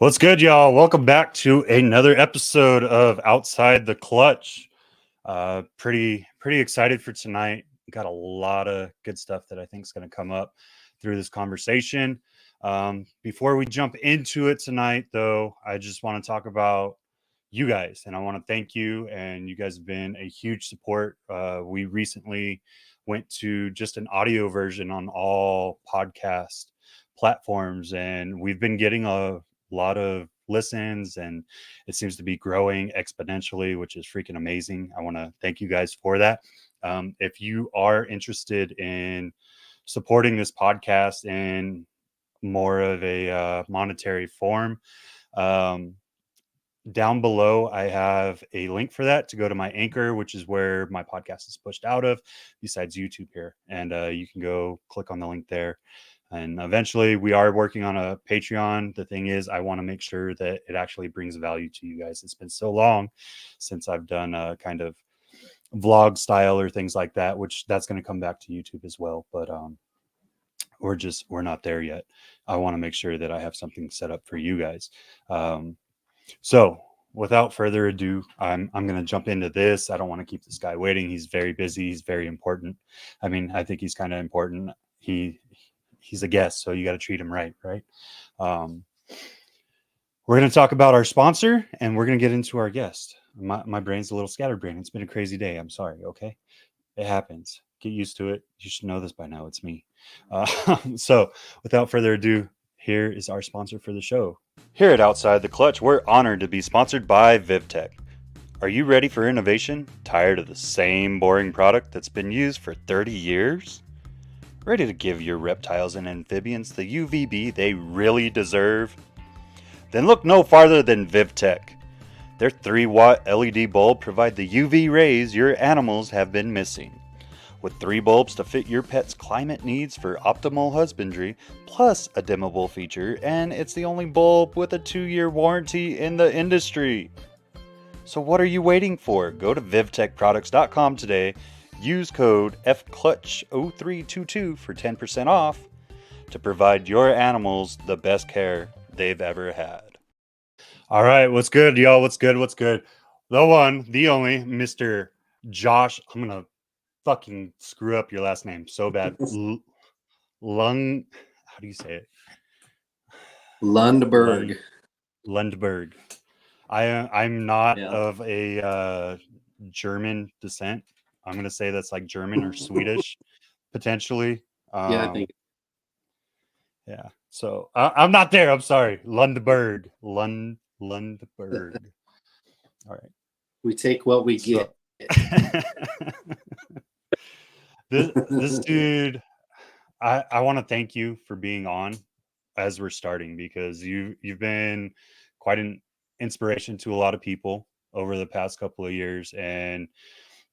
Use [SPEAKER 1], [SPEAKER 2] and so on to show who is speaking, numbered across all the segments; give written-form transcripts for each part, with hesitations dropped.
[SPEAKER 1] What's good, y'all? Welcome back to another episode of Outside the Clutch. Pretty excited for tonight. Got a lot of good stuff that I think is going to come up through this conversation. Before we jump into it tonight, though, I just want to talk about you guys, and I want to thank you. And you guys have been a huge support. We recently went to just an audio version on all podcast platforms, and we've been getting a lot of listens, and it seems to be growing exponentially, which is freaking amazing. I want to thank you guys for that. If you are interested in supporting this podcast in more of a monetary form, down below I have a link for that to go to my Anchor, which is where my podcast is pushed out of, besides YouTube here, and you can go click on the link there. And eventually we are working on a Patreon. The thing is, I want to make sure that it actually brings value to you guys. It's been so long since I've done a kind of vlog style or things like that, which that's going to come back to YouTube as well. But we're not there yet. I want to make sure that I have something set up for you guys. So without further ado, I'm going to jump into this. I don't want to keep this guy waiting. He's very busy. He's very important. I mean, I think he's kind of important. He's a guest, so you got to treat him right. We're going to talk about our sponsor, and we're going to get into our guest. My brain's a little scatterbrained. It's been a crazy day. I'm sorry. Okay. It happens. Get used to it. You should know this by now. It's me. So without further ado, here is our sponsor for the show. Here at Outside the Clutch, we're honored to be sponsored by VivTech. Are you ready for innovation? Tired of the same boring product that's been used for 30 years? Ready to give your reptiles and amphibians the UVB they really deserve? Then look no farther than VivTech. Their 3-watt LED bulb provide the UV rays your animals have been missing. With 3 bulbs to fit your pet's climate needs for optimal husbandry, plus a dimmable feature, and it's the only bulb with a 2-year warranty in the industry. So what are you waiting for? Go to vivtechproducts.com today. Use code FCLUTCH0322 for 10% off to provide your animals the best care they've ever had. All right, what's good, y'all? What's good? The one, the only, Mr. Josh. I'm going to fucking screw up your last name so bad. How do you say it?
[SPEAKER 2] Lundberg.
[SPEAKER 1] Lundberg. I'm not of a German descent. I'm going to say that's like German or Swedish, potentially.
[SPEAKER 2] I think.
[SPEAKER 1] Yeah. So I'm not there. I'm sorry. Lundberg. Lundberg. All right.
[SPEAKER 2] We take what we get.
[SPEAKER 1] This dude, I want to thank you for being on as we're starting, because you've been quite an inspiration to a lot of people over the past couple of years. And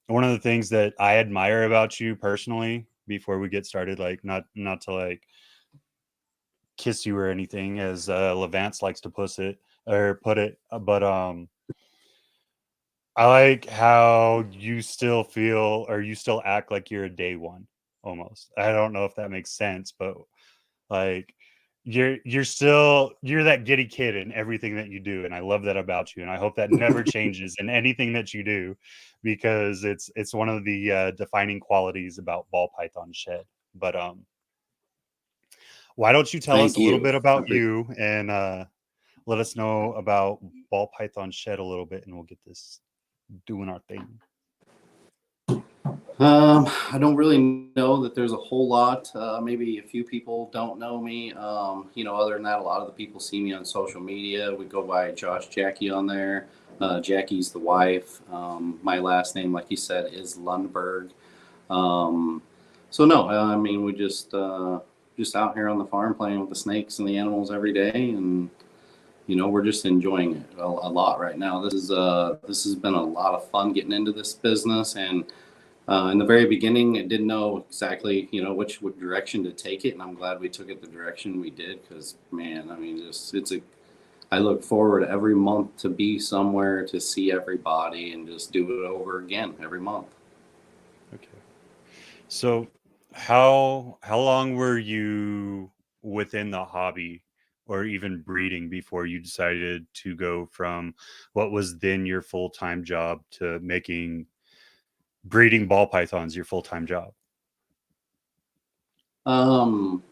[SPEAKER 1] one of the things that I admire about you personally, before we get started, like not to like kiss you or anything, as Levance likes to put it, but I like how you still feel, or you still act like you're a day one almost. I don't know if that makes sense, but like you're that giddy kid in everything that you do, and I love that about you, and I hope that never changes in anything that you do, because it's one of the defining qualities about Ball Python Shed. But why don't you tell us a little bit about you, and let us know about Ball Python Shed a little bit, and we'll get this doing our thing.
[SPEAKER 2] I don't really know that there's a whole lot. Maybe a few people don't know me. Other than that, a lot of the people see me on social media. We go by Josh Jacki on there. Jacki's the wife. My last name, like you said, is Lundberg. We just out here on the farm playing with the snakes and the animals every day, and we're just enjoying it a lot right now. This has been a lot of fun getting into this business, and in the very beginning, I didn't know exactly, which direction to take it, and I'm glad we took it the direction we did, because, man, I look forward every month to be somewhere, to see everybody, and just do it over again every month.
[SPEAKER 1] Okay. So how long were you within the hobby or even breeding before you decided to go from what was then your full-time job to making breeding ball pythons your full-time job?
[SPEAKER 2] Um,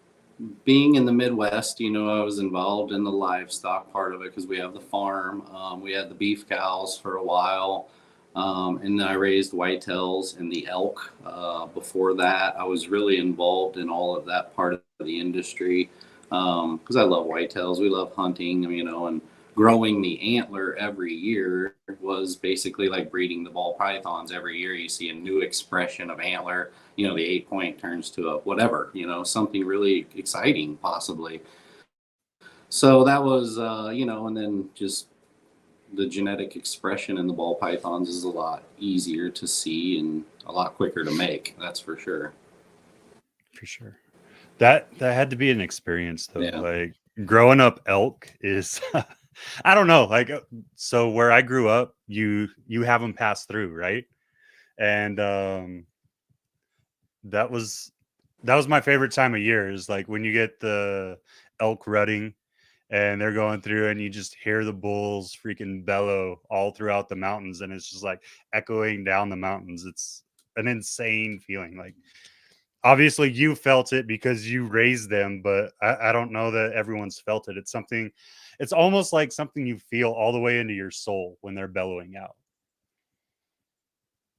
[SPEAKER 2] Being in the Midwest, I was involved in the livestock part of it because we have the farm. We had the beef cows for a while. And then I raised whitetails and the elk. Before that, I was really involved in all of that part of the industry because I love whitetails. We love hunting, and growing the antler every year was basically like breeding the ball pythons. Every year you see a new expression of antler. The 8 point turns to a whatever, something really exciting possibly. So that was, and then just the genetic expression in the ball pythons is a lot easier to see and a lot quicker to make. That's for sure.
[SPEAKER 1] For sure. That had to be an experience though.
[SPEAKER 2] Yeah.
[SPEAKER 1] Like growing up elk is I don't know, like so where I grew up, you have them pass through, right? And that was that was my favorite time of year is like when you get the elk rutting and they're going through and you just hear the bulls freaking bellow all throughout the mountains and it's just like echoing down the mountains. It's an insane feeling. Like obviously you felt it because you raised them, but I don't know that everyone's felt it. It's something, it's almost like something you feel all the way into your soul when they're bellowing out.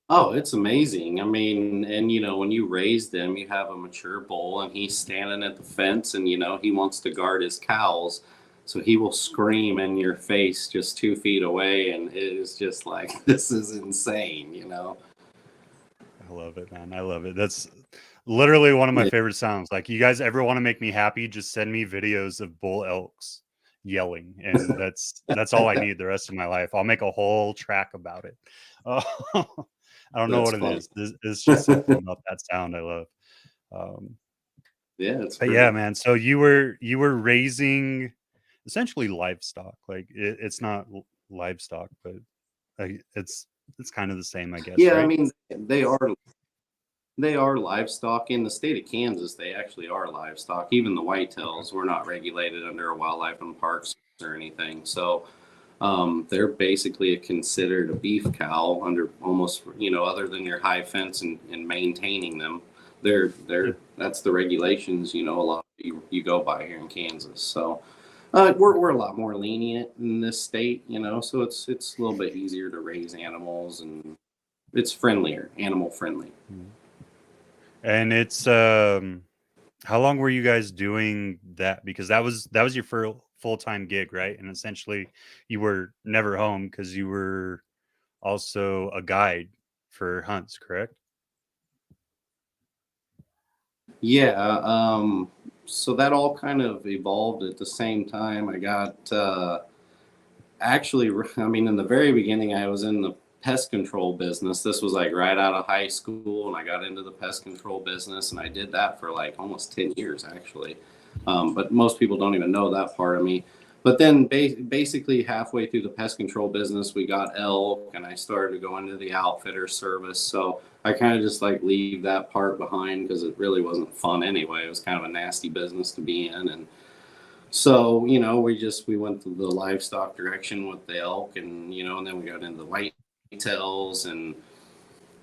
[SPEAKER 2] Oh, it's amazing. I mean, and when you raise them, you have a mature bull and he's standing at the fence and he wants to guard his cows. So he will scream in your face just 2 feet away. And it is just like, this is insane.
[SPEAKER 1] I love it, man. I love it. That's literally one of my
[SPEAKER 2] Yeah.
[SPEAKER 1] favorite sounds. Like, you guys ever want to make me happy? Just send me videos of bull elks yelling, and that's all I need the rest of my life. I'll make a whole track about it. Uh, I don't know
[SPEAKER 2] That's
[SPEAKER 1] what it
[SPEAKER 2] funny.
[SPEAKER 1] is. It's just something about that sound I love. Um,
[SPEAKER 2] Yeah, it's
[SPEAKER 1] but yeah,
[SPEAKER 2] pretty.
[SPEAKER 1] man. So you were raising essentially livestock. Like it's not livestock, but it's kind of the same, I guess,
[SPEAKER 2] Yeah, I
[SPEAKER 1] right?
[SPEAKER 2] mean, they are livestock in the state of Kansas. They actually are livestock. Even the
[SPEAKER 1] Okay.
[SPEAKER 2] whitetails were not regulated under a wildlife and parks or anything. So they're basically considered a beef cow under almost, other than your high fence and maintaining them.
[SPEAKER 1] Yeah.
[SPEAKER 2] That's the regulations, a lot you go by here in Kansas. So we're a lot more lenient in this state, so it's a little bit easier to raise animals and it's friendlier, animal friendly.
[SPEAKER 1] Mhm. And it's how long were you guys doing that? Because that was your full-time gig, right? And essentially you were never home because you were also a guide for hunts, correct?
[SPEAKER 2] Yeah, so that all kind of evolved at the same time. I got actually, I mean, in the very beginning, I was in the pest control business. This was like right out of high school, and I got into the pest control business, and I did that for like almost 10 years, actually. But most people don't even know that part of me. But then basically halfway through the pest control business, we got elk, and I started to go into the outfitter service. So I kind of just like leave that part behind because it really wasn't fun anyway. It was kind of a nasty business to be in, and so, we went to the livestock direction with the elk and then we got into the white tails and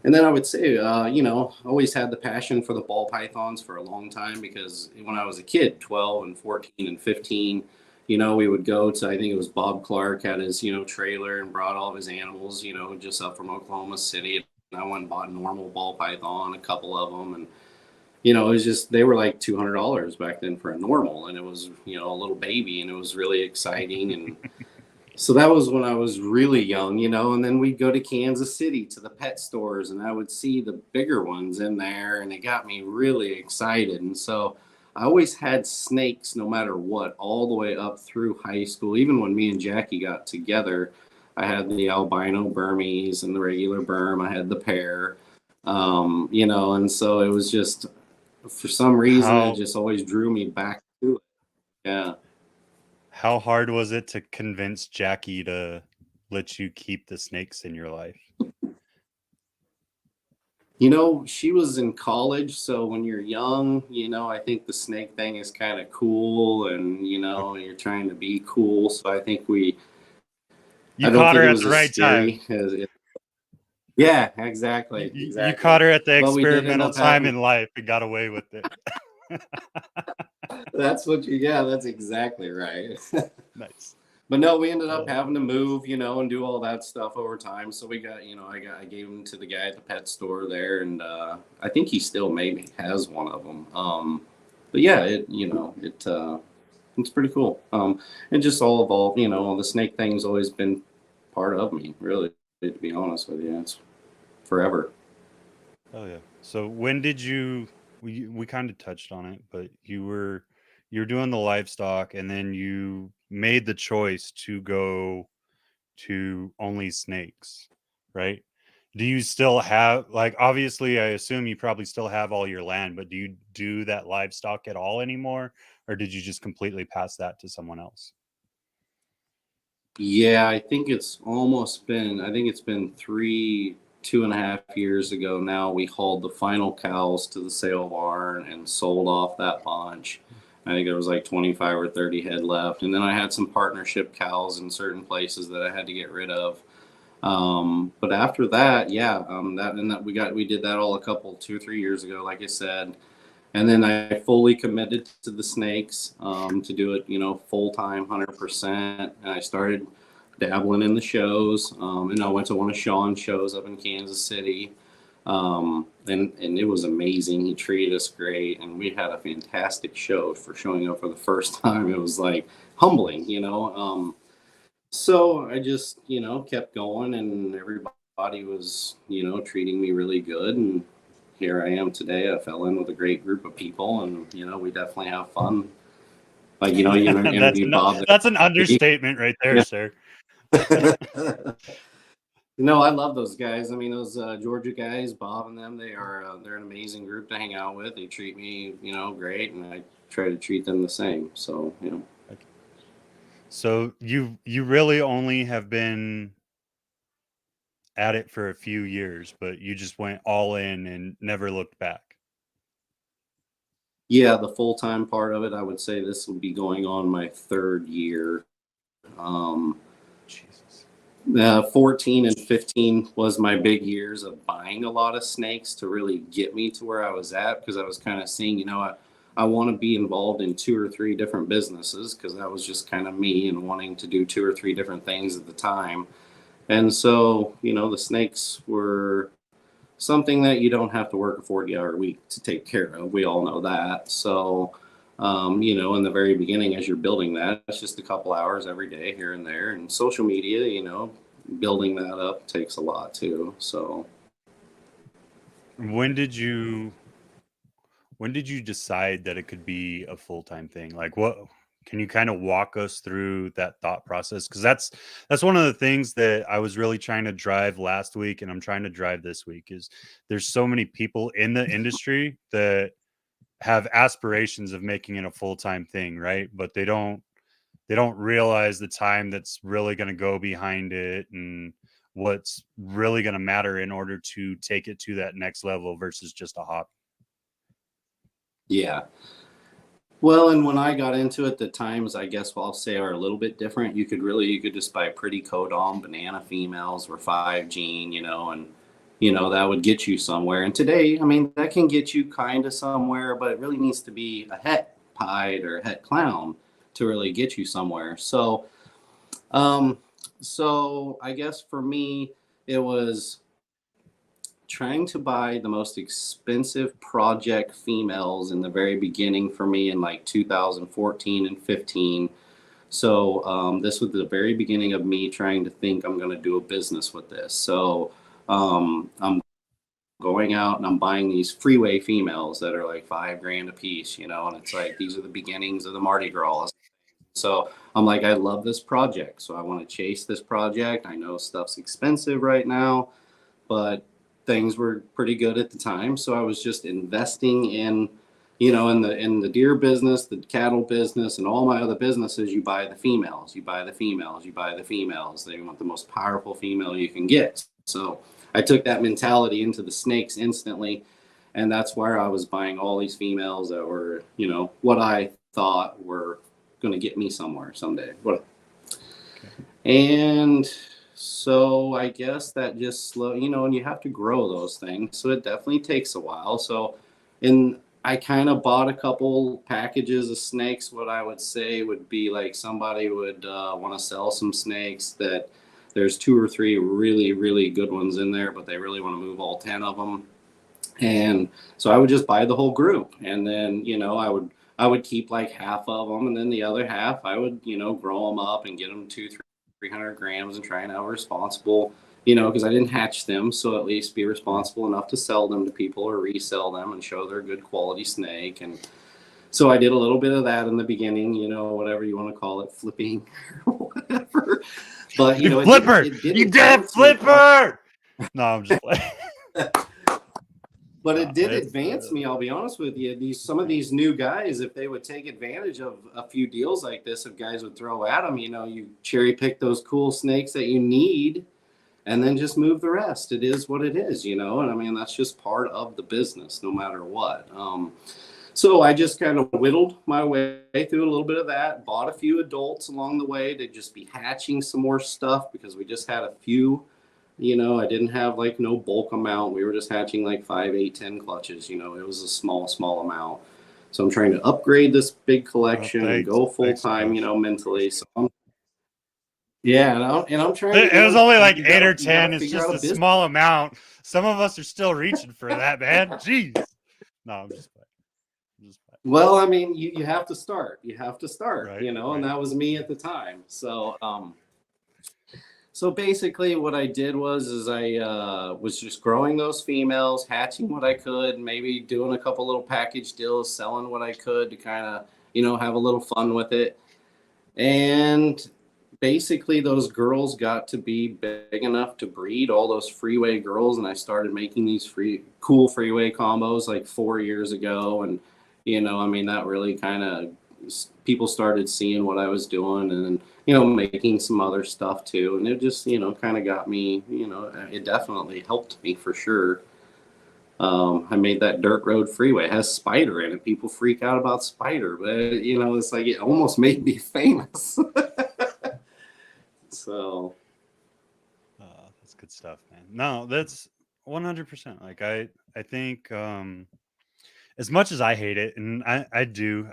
[SPEAKER 2] then I would say, always had the passion for the ball pythons for a long time because when I was a kid, 12 and 14 and 15, we would go to, I think it was Bob Clark had his, trailer and brought all of his animals, just up from Oklahoma City. And I went and bought a normal ball python, a couple of them. And it was just they were like $200 back then for a normal, and it was a little baby, and it was really exciting. And so that was when I was really young, and then we'd go to Kansas City to the pet stores, and I would see the bigger ones in there, and it got me really excited. And so I always had snakes no matter what, all the way up through high school. Even when me and Jackie got together, I had the albino Burmese and the regular Burm. I had the pair, and so it was just for some reason it
[SPEAKER 1] How
[SPEAKER 2] just always drew me back to it. Yeah.
[SPEAKER 1] how hard was it to convince Jackie to let you keep the snakes in your life?
[SPEAKER 2] She was in college, so when you're young, I think the snake thing is kind of cool, and
[SPEAKER 1] Okay.
[SPEAKER 2] you're trying to be cool. So I think
[SPEAKER 1] You
[SPEAKER 2] I don't
[SPEAKER 1] caught
[SPEAKER 2] think
[SPEAKER 1] her
[SPEAKER 2] it
[SPEAKER 1] at
[SPEAKER 2] was
[SPEAKER 1] the
[SPEAKER 2] as
[SPEAKER 1] right time.
[SPEAKER 2] scary as it. Yeah,
[SPEAKER 1] You,
[SPEAKER 2] exactly,
[SPEAKER 1] you you
[SPEAKER 2] exactly.
[SPEAKER 1] caught her at the
[SPEAKER 2] But we did end
[SPEAKER 1] experimental
[SPEAKER 2] up
[SPEAKER 1] time
[SPEAKER 2] having.
[SPEAKER 1] in life and got away with it.
[SPEAKER 2] Yeah, that's exactly right.
[SPEAKER 1] Nice.
[SPEAKER 2] But no, we ended up
[SPEAKER 1] Oh,
[SPEAKER 2] having to move, and do all that stuff over time. So we got, I gave them to the guy at the pet store there, and I think he still maybe has one of them. But yeah, it's pretty cool. It just all evolved, the snake thing's always been part of me, really, to be honest with you. It's forever.
[SPEAKER 1] oh yeah. So when did you? We kind of touched on it, but you were doing the livestock, and then you made the choice to go to only snakes, right? Do you still have, like, obviously I assume you probably still have all your land, but do you do that livestock at all anymore, or did you just completely pass that to someone else?
[SPEAKER 2] Yeah, I think it's been 2.5 years ago now. We hauled the final cows to the sale barn and sold off that bunch. I think there was like 25 or 30 head left. And then I had some partnership cows in certain places that I had to get rid of. But after that, yeah, we did that all 2 or 3 years ago, like I said. And then I fully committed to the snakes, to do it, full time, 100%. And I started dabbling in the shows. And I went to one of Sean's shows up in Kansas City. And it was amazing. He treated us great, and we had a fantastic show for showing up for the first time. It was like humbling, so I just, kept going, and everybody was, treating me really good. And here I am today. I fell in with a great group of people, and, we definitely have fun. Like, you
[SPEAKER 1] that's
[SPEAKER 2] interviewed
[SPEAKER 1] an
[SPEAKER 2] Bob.
[SPEAKER 1] that's an understatement right there,
[SPEAKER 2] Yeah.
[SPEAKER 1] sir.
[SPEAKER 2] No, I love those guys. I mean, those Georgia guys, Bob and them, they're an amazing group to hang out with. They treat me, great, and I try to treat them the same. So,
[SPEAKER 1] Okay. So you really only have been at it for a few years, but you just went all in and never looked back.
[SPEAKER 2] yeah, the full time part of it, I would say this will be going on my third year. Um,
[SPEAKER 1] Jesus.
[SPEAKER 2] 14 and 15 was my big years of buying a lot of snakes to really get me to where I was at, because I was kind of seeing, I want to be involved in 2 or 3 different businesses, because that was just kind of me and wanting to do 2 or 3 different things at the time. And so, the snakes were something that you don't have to work a 40-hour week to take care of. We all know that. So, in the very beginning, as you're building that, it's just a couple hours every day here and there. And social media, building that up takes a lot too. So,
[SPEAKER 1] When did you when did you decide that it could be a full-time thing? Like, what can you kind of walk us through that thought process? Because that's one of the things that I was really trying to drive last week, and I'm trying to drive this week, is there's so many people in the industry that have aspirations of making it a full-time thing, right? But they don't realize the time that's really going to go behind it, and what's really going to matter in order to take it to that next level versus just a hobby.
[SPEAKER 2] yeah. Well, and when I got into it, the times, I guess, I'll say, are a little bit different. You could just buy pretty codon banana females, or 5 gene, and that would get you somewhere. And today, I mean, that can get you kind of somewhere, but it really needs to be a het pied or a het clown to really get you somewhere. Um, so I guess for me, it was trying to buy the most expensive project females in the very beginning for me in like 2014 and 15. So this was the very beginning of me trying to think I'm going to do a business with this. So I'm going out and I'm buying these freeway females that are like $5,000 a piece, and it's like these are the beginnings of the Mardi Gras. So I'm like, I love this project, so I want to chase this project. I know stuff's expensive right now, but things were pretty good at the time. So I was just investing in, in the deer business, the cattle business, and all my other businesses. You buy the females, you buy the females, you buy the females. They want the most powerful female you can get. So I took that mentality into the snakes instantly. And that's where I was buying all these females that were, you know, what I thought were going to get me somewhere someday. And so I guess that just slow, you know, and you have to grow those things. So it definitely takes a while. So, and I kind of bought a couple packages of snakes. What I would say would be like somebody would want to sell some snakes that there's 2 or 3 really, really good ones in there, but they really want to move all 10 of them. And so I would just buy the whole group, and then, you know, I would keep like half of them, and then the other half I would, you know, grow them up and get them 300 grams and try and have responsible, you know, because I didn't hatch them, so at least be responsible enough to sell them to people or resell them and show they're a good quality snake. And so I did a little bit of that in the beginning, you know, whatever you want to call it, flipping or whatever. But you know,
[SPEAKER 1] flipper, you damn flipper. No, I'm just playing.
[SPEAKER 2] But it did advance me, I'll be honest with you. Some of these new guys, if they would take advantage of a few deals like this, if guys would throw at them, you know, you cherry pick those cool snakes that you need and then just move the rest. It is what it is, you know, and I mean, that's just part of the business, no matter what. So I just kind of whittled my way through a little bit of that, bought a few adults along the way to just be hatching some more stuff because we just had a few. You know, I didn't have like no bulk amount. We were just hatching like 5, 8, 10 clutches. You know, it was a small amount. So I'm trying to upgrade this big collection and go full time, you know, mentally. So yeah, and I'm trying.
[SPEAKER 1] It was only like 8 or 10. It's just a small amount. Some of us are still reaching for that, man. Jeez. No, I'm just playing.
[SPEAKER 2] Well, I mean, you have to start. You have to start,
[SPEAKER 1] right,
[SPEAKER 2] you know,
[SPEAKER 1] right.
[SPEAKER 2] And that was me at the time. So, so basically what I did was I was just growing those females, hatching what I could, maybe doing a couple little package deals, selling what I could to kind of, you know, have a little fun with it. And basically those girls got to be big enough to breed, all those freeway girls. And I started making these cool freeway combos like 4 years ago. And, you know, I mean, that really kind of, people started seeing what I was doing and, you know, making some other stuff too. And it just, you know, kind of got me, you know, it definitely helped me for sure. I made that dirt road freeway. It has spider in it. People freak out about spider, but you know, it's like it almost made me famous. So
[SPEAKER 1] that's good stuff, man. No, that's 100%. Like I think as much as I hate it, and I do,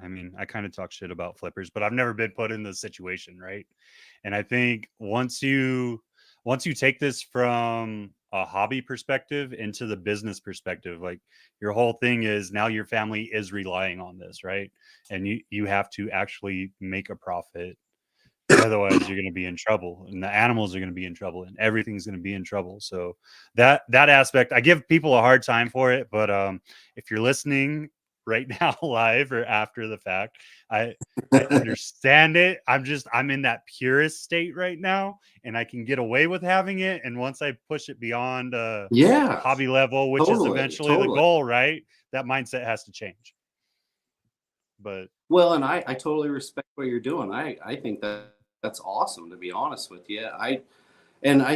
[SPEAKER 1] I mean, I kind of talk shit about flippers, but I've never been put in the situation, right? And I think once you take this from a hobby perspective into the business perspective, like your whole thing is now your family is relying on this, right? And you have to actually make a profit. Otherwise you're going to be in trouble, and the animals are going to be in trouble, and everything's going to be in trouble. So that aspect, I give people a hard time for it, but if you're listening right now live or after the fact, I understand it. I'm in that purist state right now, and I can get away with having it. And once I push it beyond hobby level, which is eventually the goal, right? That mindset has to change. But
[SPEAKER 2] well, and I totally respect what you're doing. I think that's awesome, to be honest with you. I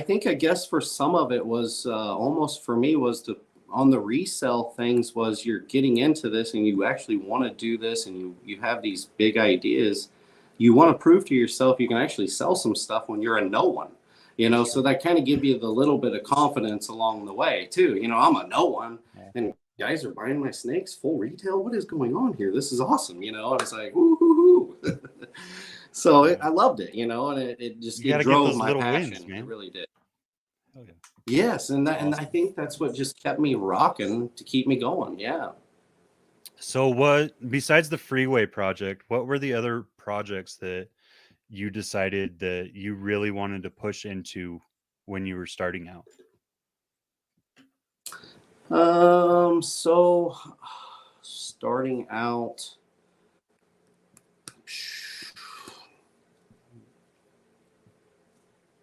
[SPEAKER 2] think, I guess for some of it was almost for me was to on the resell things was you're getting into this and you actually want to do this and you have these big ideas. You want to prove to yourself you can actually sell some stuff when you're a no one, you know, so that kind of give you the little bit of confidence along the way too. You know, I'm a no one and guys are buying my snakes full retail. What is going on here? This is awesome. You know, it's like, woo-hoo-hoo. So I loved it, you know, and it just drove my passion. Wins, man. It really did. Oh, yeah. Yes, and and I think that's what just kept me rocking to keep me going. Yeah.
[SPEAKER 1] So what, besides the freeway project, what were the other projects that you decided that you really wanted to push into when you were starting out?
[SPEAKER 2] So starting out,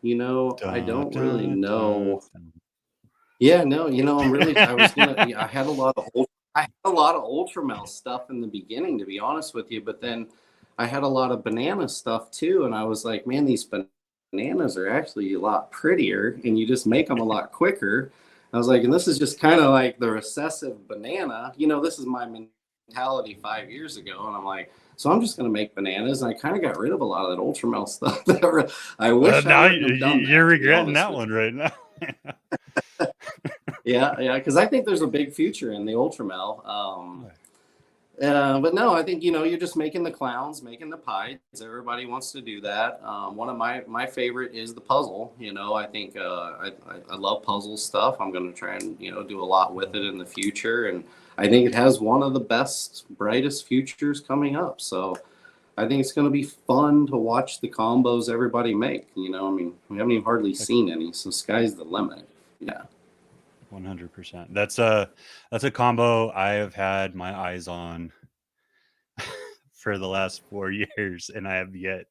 [SPEAKER 2] you know, I don't really know. Yeah, no, you know, I had a lot of Ultramel stuff in the beginning, to be honest with you, but then I had a lot of banana stuff too, and I was like, man, these bananas are actually a lot prettier, and you just make them a lot quicker. I was like, and this is just kind of like the recessive banana. This is my mentality 5 years ago, and I'm like, so I'm just going to make bananas. And I kind of got rid of a lot of that ultramel stuff. I wish I
[SPEAKER 1] Now
[SPEAKER 2] wouldn't have done
[SPEAKER 1] you're
[SPEAKER 2] that, to be
[SPEAKER 1] regretting
[SPEAKER 2] honest
[SPEAKER 1] that
[SPEAKER 2] with
[SPEAKER 1] one right now.
[SPEAKER 2] you. Yeah, because I think there's a big future in the ultramel. But no, I think, you're just making the clowns, making the pies. Everybody wants to do that. One of my favorite is the puzzle. I think I love puzzle stuff. I'm going to try and, do a lot with it in the future. And I think it has one of the best, brightest futures coming up. So I think it's going to be fun to watch the combos everybody make. We haven't even hardly seen any. So sky's the limit. Yeah.
[SPEAKER 1] 100%. That's a combo I have had my eyes on for the last 4 years, and I have yet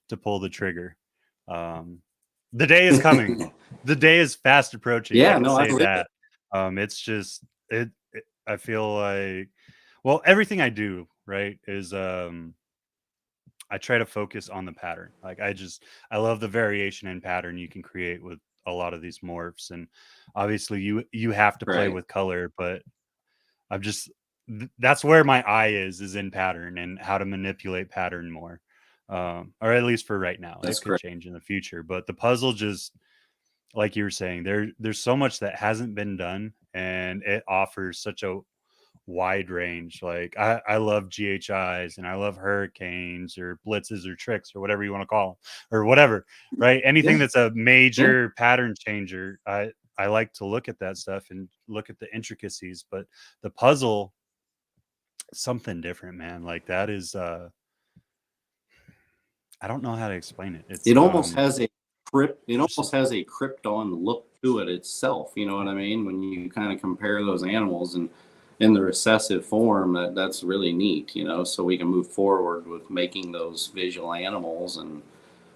[SPEAKER 1] to pull the trigger. The day is coming. The day is fast approaching.
[SPEAKER 2] Yeah,
[SPEAKER 1] I can
[SPEAKER 2] no, I
[SPEAKER 1] say
[SPEAKER 2] believe
[SPEAKER 1] that.
[SPEAKER 2] it.
[SPEAKER 1] It's just I feel like, well, everything I do, right, is I try to focus on the pattern. Like I love the variation in pattern you can create with a lot of these morphs, and obviously you have to play
[SPEAKER 2] Right.
[SPEAKER 1] with color, but I'm just that's where my eye is in pattern and how to manipulate pattern more, or at least for right now.
[SPEAKER 2] That's
[SPEAKER 1] It could
[SPEAKER 2] correct.
[SPEAKER 1] change in the future, but the puzzle, just like you were saying, there's so much that hasn't been done, and it offers such a wide range. Like I love GHIs, and I love hurricanes or blitzes or tricks or whatever you want to call them, or whatever, right? Anything
[SPEAKER 2] Yeah.
[SPEAKER 1] that's a
[SPEAKER 2] Yeah.
[SPEAKER 1] major pattern changer, I like to look at that stuff and look at the intricacies. But the puzzle, something different, man. Like that is I don't know how to explain it. It's
[SPEAKER 2] It almost has a Krypton look to it itself. You know what I mean? When you kind of compare those animals and in the recessive form, that's really neat. So we can move forward with making those visual animals. And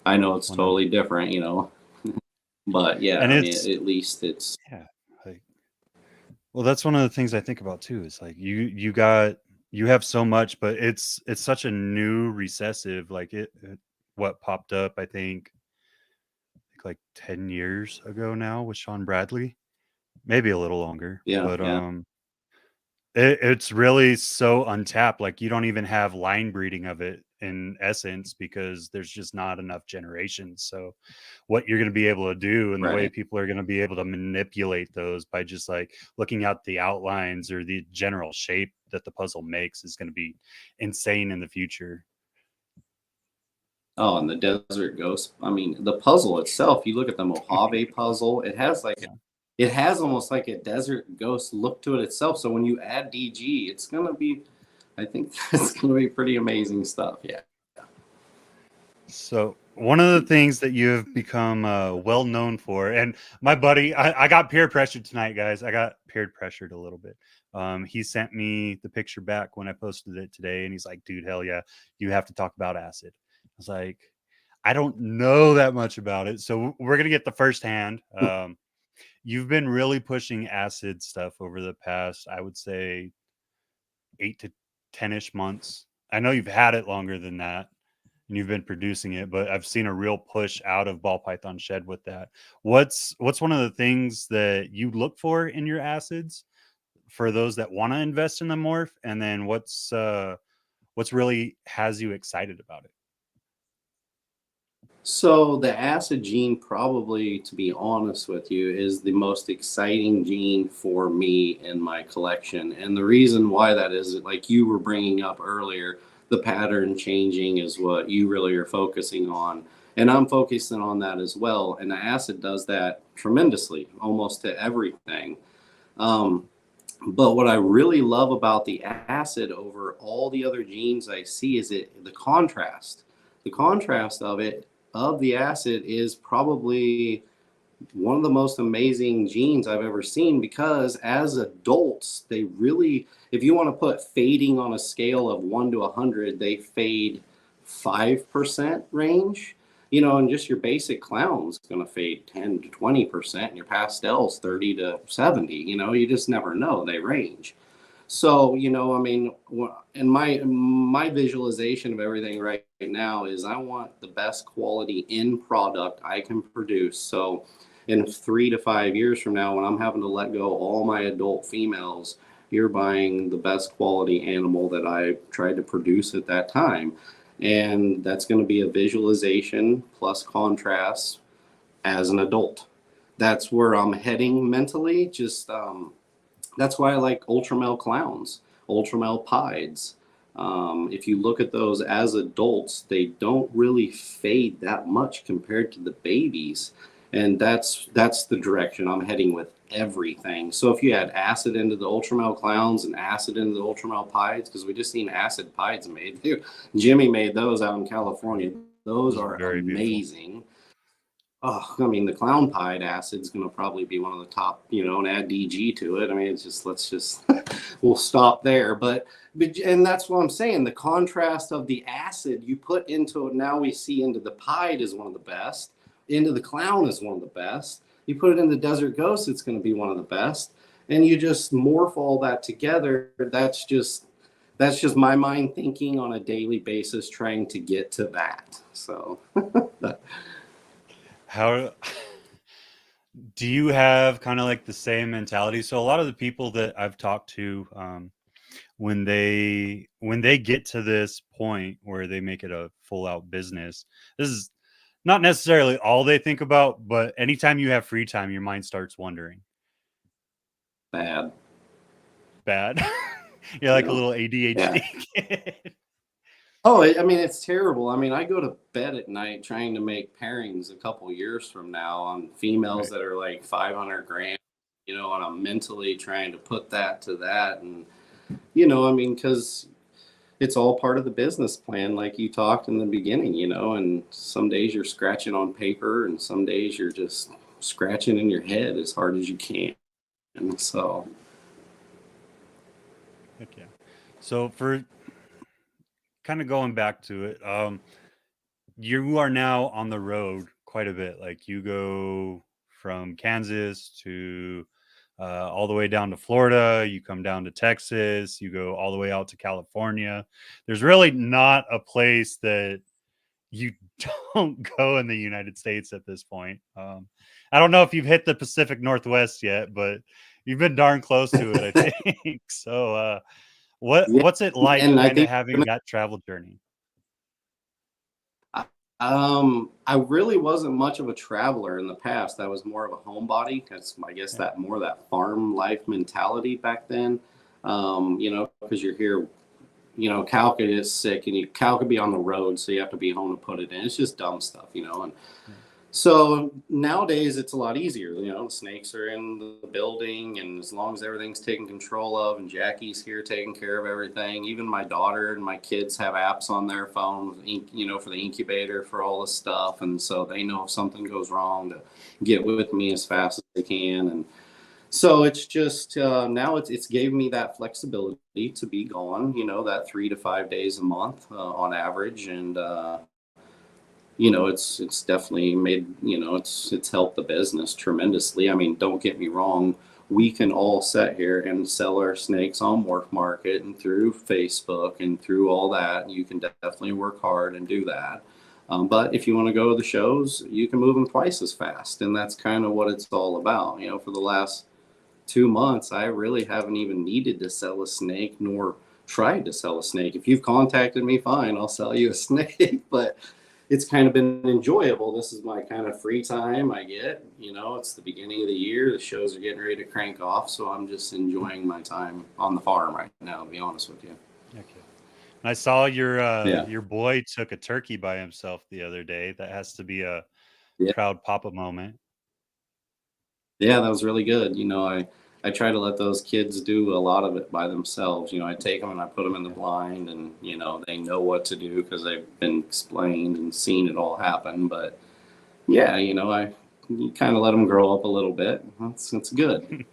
[SPEAKER 2] I know it's
[SPEAKER 1] 100.
[SPEAKER 2] totally different. But yeah,
[SPEAKER 1] And
[SPEAKER 2] I mean,
[SPEAKER 1] it's
[SPEAKER 2] at least it's
[SPEAKER 1] yeah, like, well, that's one of the things I think about too. Is like you have so much, but it's such a new recessive. Like what popped up, I think like 10 years ago now with Sean Bradley, maybe a little longer,
[SPEAKER 2] yeah,
[SPEAKER 1] but
[SPEAKER 2] yeah.
[SPEAKER 1] it's really so untapped. Like you don't even have line breeding of it in essence, because there's just not enough generations. So what you're going to be able to do, and the way
[SPEAKER 2] Right.
[SPEAKER 1] people are going to be able to manipulate those by just like looking at the outlines or the general shape that the puzzle makes, is going to be insane in the future.
[SPEAKER 2] Oh, and the Desert Ghost. I mean, the puzzle itself, you look at the Mojave puzzle, it has almost like a Desert Ghost look to it itself. So when you add DG, it's going to be, I think it's going to be pretty amazing stuff. Yeah.
[SPEAKER 1] So one of the things that you have become well known for, and my buddy, I got peer pressured tonight, guys. I got peer pressured a little bit. He sent me the picture back when I posted it today, and he's like, "Dude, hell yeah, you have to talk about acid." I was like, "I don't know that much about it, so we're gonna get the first hand." You've been really pushing acid stuff over the past, I would say, 8 to 10-ish months. I know you've had it longer than that, and you've been producing it, but I've seen a real push out of Ball Python Shed with that. What's one of the things that you look for in your acids for those that want to invest in the morph, and then what's really has you excited about it?
[SPEAKER 2] So the acid gene, probably, to be honest with you, is the most exciting gene for me in my collection. And the reason why that is, like you were bringing up earlier, the pattern changing is what you really are focusing on. And I'm focusing on that as well. And the acid does that tremendously, almost to everything. Um, but what I really love about the acid over all the other genes I see is the contrast. The contrast of the acid is probably one of the most amazing genes I've ever seen, because as adults, they really, if you want to put fading on a scale of 1 to 100, they fade 5% range. And just your basic clown's going to fade 10 to 20%, and your pastels 30 to 70. You just never know. They range. So, I mean, and my visualization of everything right now is I want the best quality in product I can produce. So, in 3 to 5 years from now, when I'm having to let go all my adult females, you're buying the best quality animal that I tried to produce at that time. And that's going to be a visualization plus contrast as an adult. That's where I'm heading mentally. Just that's why I like ultramel clowns, ultramel pieds. If you look at those as adults, they don't really fade that much compared to the babies, and that's the direction I'm heading with everything. So if you add acid into the ultramel clowns and acid into the ultramel pieds, because we just seen acid pieds made. Jimmy made those out in California. Those are
[SPEAKER 1] Very beautiful.
[SPEAKER 2] amazing. Oh, I mean, the clown pied acid's going to probably be one of the top, and add DG to it. I mean, it's just, let's just, we'll stop there. And that's what I'm saying. The contrast of the acid you put into it, now we see into the pied is one of the best, into the clown is one of the best. You put it in the desert ghost, it's going to be one of the best. And you just morph all that together. That's just my mind thinking on a daily basis, trying to get to that. So.
[SPEAKER 1] How do you have kind of like the same mentality? So a lot of the people that I've talked to, when they get to this point where they make it a full out business, this is not necessarily all they think about, but anytime you have free time, your mind starts wandering.
[SPEAKER 2] Bad.
[SPEAKER 1] Bad. You're
[SPEAKER 2] You
[SPEAKER 1] like a
[SPEAKER 2] know?
[SPEAKER 1] little ADHD
[SPEAKER 2] Yeah.
[SPEAKER 1] kid.
[SPEAKER 2] Oh, I mean, it's terrible. I mean, I go to bed at night trying to make pairings a couple years from now on females
[SPEAKER 1] Right.
[SPEAKER 2] that are like 500 grams, and I'm mentally trying to put that to that. And, I mean, because it's all part of the business plan, like you talked in the beginning, and some days you're scratching on paper and some days you're just scratching in your head as hard as you can. And so,
[SPEAKER 1] Heck yeah. So for kind of going back to it, you are now on the road quite a bit. Like you go from Kansas to all the way down to Florida. You come down to Texas. You go all the way out to California. There's really not a place that you don't go in the United States at this point. I don't know if you've hit the Pacific Northwest yet, but you've been darn close to it, I think. So,
[SPEAKER 2] yeah.
[SPEAKER 1] what's it like,
[SPEAKER 2] And I
[SPEAKER 1] kind of
[SPEAKER 2] think
[SPEAKER 1] having that travel journey?
[SPEAKER 2] I really wasn't much of a traveler in the past. I was more of a homebody. That's, I guess,
[SPEAKER 1] Yeah.
[SPEAKER 2] that more that farm life mentality back then. Because you're here, cow could is sick and cow could be on the road, so you have to be home to put it in. It's just dumb stuff, and
[SPEAKER 1] Yeah.
[SPEAKER 2] so nowadays it's a lot easier. The snakes are in the building, and as long as everything's taken control of, and Jackie's here taking care of everything. Even my daughter and my kids have apps on their phone, for the incubator for all this stuff, and so they know if something goes wrong to get with me as fast as they can. And so it's just now it's gave me that flexibility to be gone. That 3 to 5 days a month on average, and it's definitely made, it's helped the business tremendously. I mean, don't get me wrong, we can all sit here and sell our snakes on Morph Market and through Facebook and through all that. You can definitely work hard and do that. But if you want to go to the shows, you can move them twice as fast, and that's kind of what it's all about. For the last 2 months, I really haven't even needed to sell a snake nor tried to sell a snake. If you've contacted me, fine, I'll sell you a snake. But it's kind of been enjoyable. This is my kind of free time I get. It's the beginning of the year. The shows are getting ready to crank off. So I'm just enjoying my time on the farm right now, to be honest with you.
[SPEAKER 1] Okay. I saw
[SPEAKER 2] Yeah.
[SPEAKER 1] your boy took a turkey by himself the other day. That has to be a
[SPEAKER 2] Yeah.
[SPEAKER 1] proud papa moment.
[SPEAKER 2] Yeah, that was really good. I try to let those kids do a lot of it by themselves. I take them and I put them in the blind, and they know what to do because they've been explained and seen it all happen. But yeah, I you kind of let them grow up a little bit. That's good.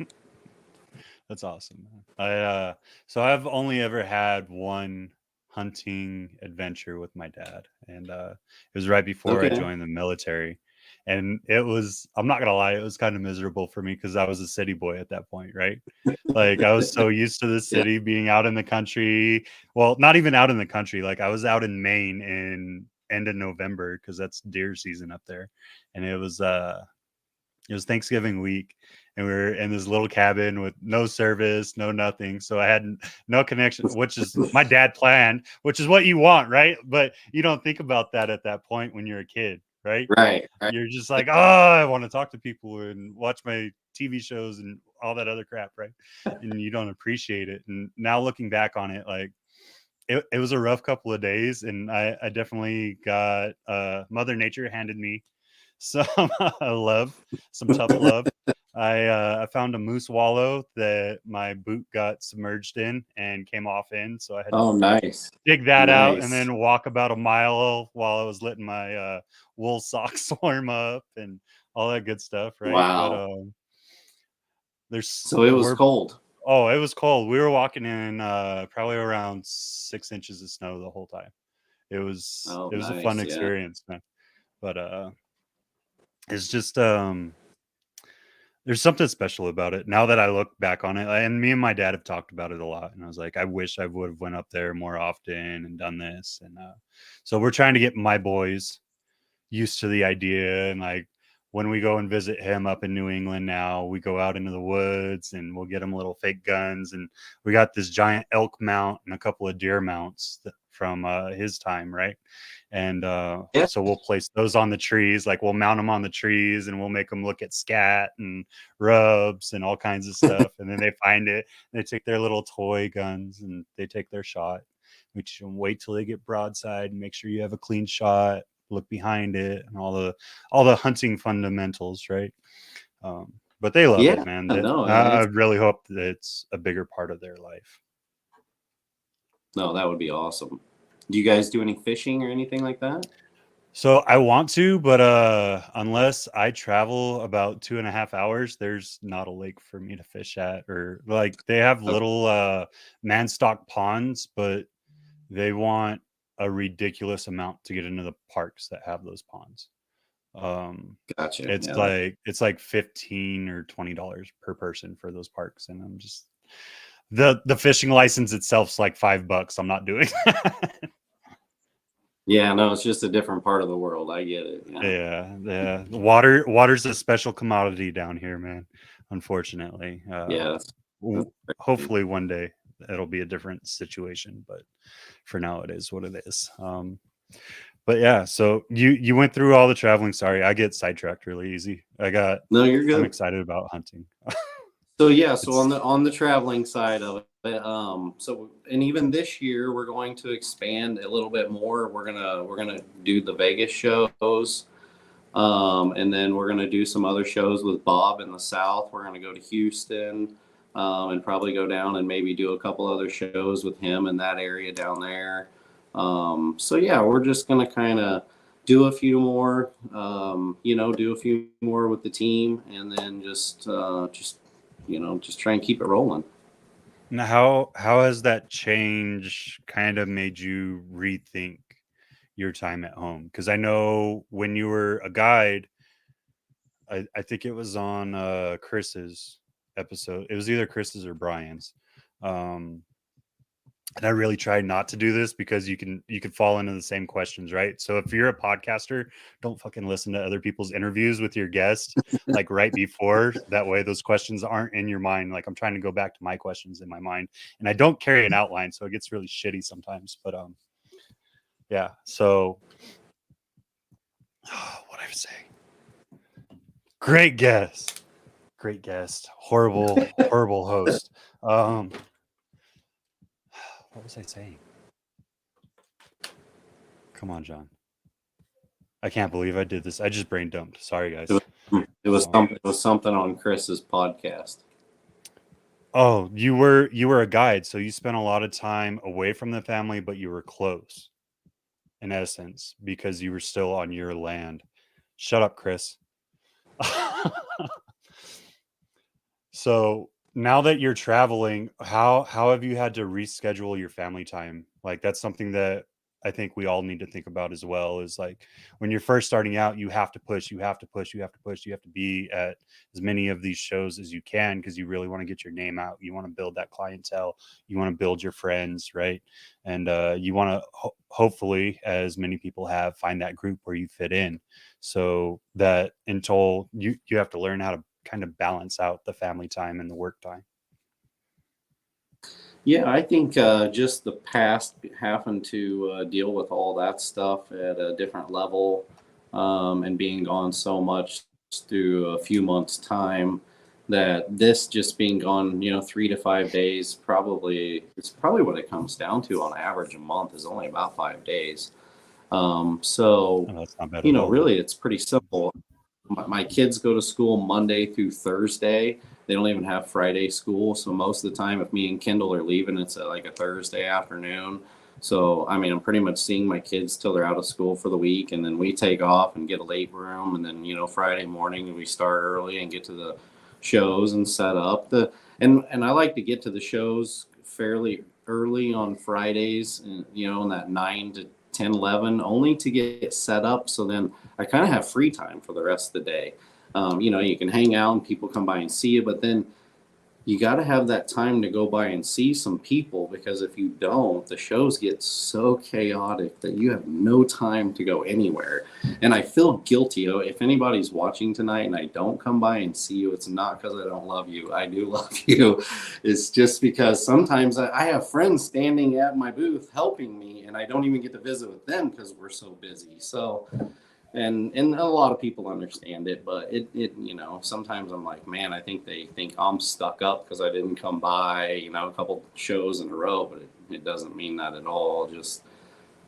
[SPEAKER 1] That's awesome. So I've only ever had one hunting adventure with my dad, and it was right before I
[SPEAKER 2] Okay.
[SPEAKER 1] joined the military. And I'm not gonna lie, it was kind of miserable for me because I was a city boy at that point, right? Like I was so used to the
[SPEAKER 2] Yeah.
[SPEAKER 1] city, being out in the country. Well, not even out in the country. Like I was out in Maine in end of November because that's deer season up there. And it was Thanksgiving week, and we were in this little cabin with no service, no nothing. So I had no connection, which is my dad planned, which is what you want, right? But you don't think about that at that point when you're a kid, right?
[SPEAKER 2] Right. Right.
[SPEAKER 1] You're just like, oh, I want to talk to people and watch my TV shows and all that other crap, right? And you don't appreciate it. And now looking back on it, like it was a rough couple of days, and I definitely got Mother Nature handed me some love, some tough love. I found a moose wallow that my boot got submerged in and came off in, so I had to
[SPEAKER 2] Oh, nice.
[SPEAKER 1] dig that out and
[SPEAKER 2] Nice.
[SPEAKER 1] then walk about a mile while I was letting my wool socks warm up and all that good stuff, right? But
[SPEAKER 2] Wow.
[SPEAKER 1] there's
[SPEAKER 2] So it was
[SPEAKER 1] we're
[SPEAKER 2] cold.
[SPEAKER 1] oh, it was cold. We were walking in probably around 6 inches of snow the whole time.
[SPEAKER 2] Oh,
[SPEAKER 1] It was a fun
[SPEAKER 2] nice. Yeah.
[SPEAKER 1] experience, man. But it's just there's something special about it now that I look back on it. And me and my dad have talked about it a lot. And I was like, I wish I would have went up there more often and done this. And so we're trying to get my boys used to the idea. And like when we go and visit him up in New England now, we go out into the woods and we'll get him little fake guns. And we got this giant elk mount and a couple of deer mounts from his time, right? And
[SPEAKER 2] Yeah.
[SPEAKER 1] so we'll place those on the trees. Like we'll mount them on the trees and we'll make them look at scat and rubs and all kinds of stuff. And then they find it. They take their little toy guns and they take their shot. We teach them wait till they get broadside and make sure you have a clean shot, look behind it, and all the hunting fundamentals, right? But they love it,
[SPEAKER 2] Yeah.
[SPEAKER 1] man.
[SPEAKER 2] No,
[SPEAKER 1] I
[SPEAKER 2] it's
[SPEAKER 1] really hope that it's a bigger part of their life.
[SPEAKER 2] no, that would be awesome. Do you guys do any fishing or anything like that?
[SPEAKER 1] So I want to, but unless I travel about 2.5 hours, there's not a lake for me to fish at. Or like they have
[SPEAKER 2] Okay.
[SPEAKER 1] little man stock ponds, but they want a ridiculous amount to get into the parks that have those ponds.
[SPEAKER 2] Gotcha.
[SPEAKER 1] It's
[SPEAKER 2] Yeah.
[SPEAKER 1] like $15 or $20 per person for those parks, and I'm just the fishing license itself's like $5. I'm not doing that.
[SPEAKER 2] Yeah. No, it's just a different part of the world. I get it. Yeah.
[SPEAKER 1] Yeah. Water's a special commodity down here, man. Unfortunately,
[SPEAKER 2] Yeah. That's crazy.
[SPEAKER 1] hopefully one day it'll be a different situation, but for now it is what it is. But yeah, so you went through all the traveling. Sorry, I get sidetracked really easy.
[SPEAKER 2] No, you're
[SPEAKER 1] I'm
[SPEAKER 2] good.
[SPEAKER 1] excited about hunting.
[SPEAKER 2] So yeah, so
[SPEAKER 1] It's
[SPEAKER 2] on the traveling side of it, so and even this year we're going to expand a little bit more. We're gonna do the Vegas shows, and then we're gonna do some other shows with Bob in the South. We're gonna go to Houston, and probably go down and maybe do a couple other shows with him in that area down there. So yeah, we're just gonna kind of do a few more, do a few more with the team, and then just try and keep it rolling.
[SPEAKER 1] now how has that change kind of made you rethink your time at home? Because I know when you were a guide, I think it was on Chris's episode. It was either Chris's or Brian's. Um, and I really try not to do this because you can fall into the same questions, right? So if you're a podcaster, don't fucking listen to other people's interviews with your guest like right before. That way those questions aren't in your mind. Like I'm trying to go back to my questions in my mind, and I don't carry an outline, so it gets really shitty sometimes. But yeah. So what I was saying. Great guest. Great guest. Horrible host. What was I saying? Come on, John. I can't believe I did this. I just brain dumped. Sorry, guys.
[SPEAKER 2] It was something on Chris's podcast.
[SPEAKER 1] Oh, you were a guide, so you spent a lot of time away from the family, but you were close, in essence, because you were still on your land. Shut up, Chris. So now that you're traveling, how have you had to reschedule your family time? Like that's something that I think we all need to think about as well is like when you're first starting out, you have to push, you have to push, you have to push, you have to be at as many of these shows as you can because you really want to get your name out. You want to build that clientele, you want to build your friends, right? And you want to hopefully, as many people have, find that group where you fit in. So that until you have to learn how to kind of balance out the family time and the work time.
[SPEAKER 2] Yeah, I think just the past having to deal with all that stuff at a different level, and being gone so much through a few months' time, that this just being gone, 3 to 5 days, it's probably what it comes down to on average. A month is only about 5 days. So,
[SPEAKER 1] Oh, that's not bad at all.
[SPEAKER 2] really, it's pretty simple. My kids go to school Monday through Thursday. They don't even have Friday school. So most of the time, if me and Kendall are leaving, it's like a Thursday afternoon. So, I mean, I'm pretty much seeing my kids till they're out of school for the week. And then we take off and get a late room. And then, Friday morning, we start early and get to the shows and set up. And I like to get to the shows fairly early on Fridays, and, in that 9 to 10, 11, only to get set up. So then I kind of have free time for the rest of the day. You can hang out and people come by and see you, but then you got to have that time to go by and see some people, because if you don't, the shows get so chaotic that you have no time to go anywhere. And I feel guilty. If anybody's watching tonight and I don't come by and see you, it's not because I don't love you. I do love you. It's just because sometimes I have friends standing at my booth helping me, and I don't even get to visit with them because we're so busy. So, and a lot of people understand it, but it sometimes I'm like, man, I think they think I'm stuck up because I didn't come by a couple shows in a row, but it doesn't mean that at all. Just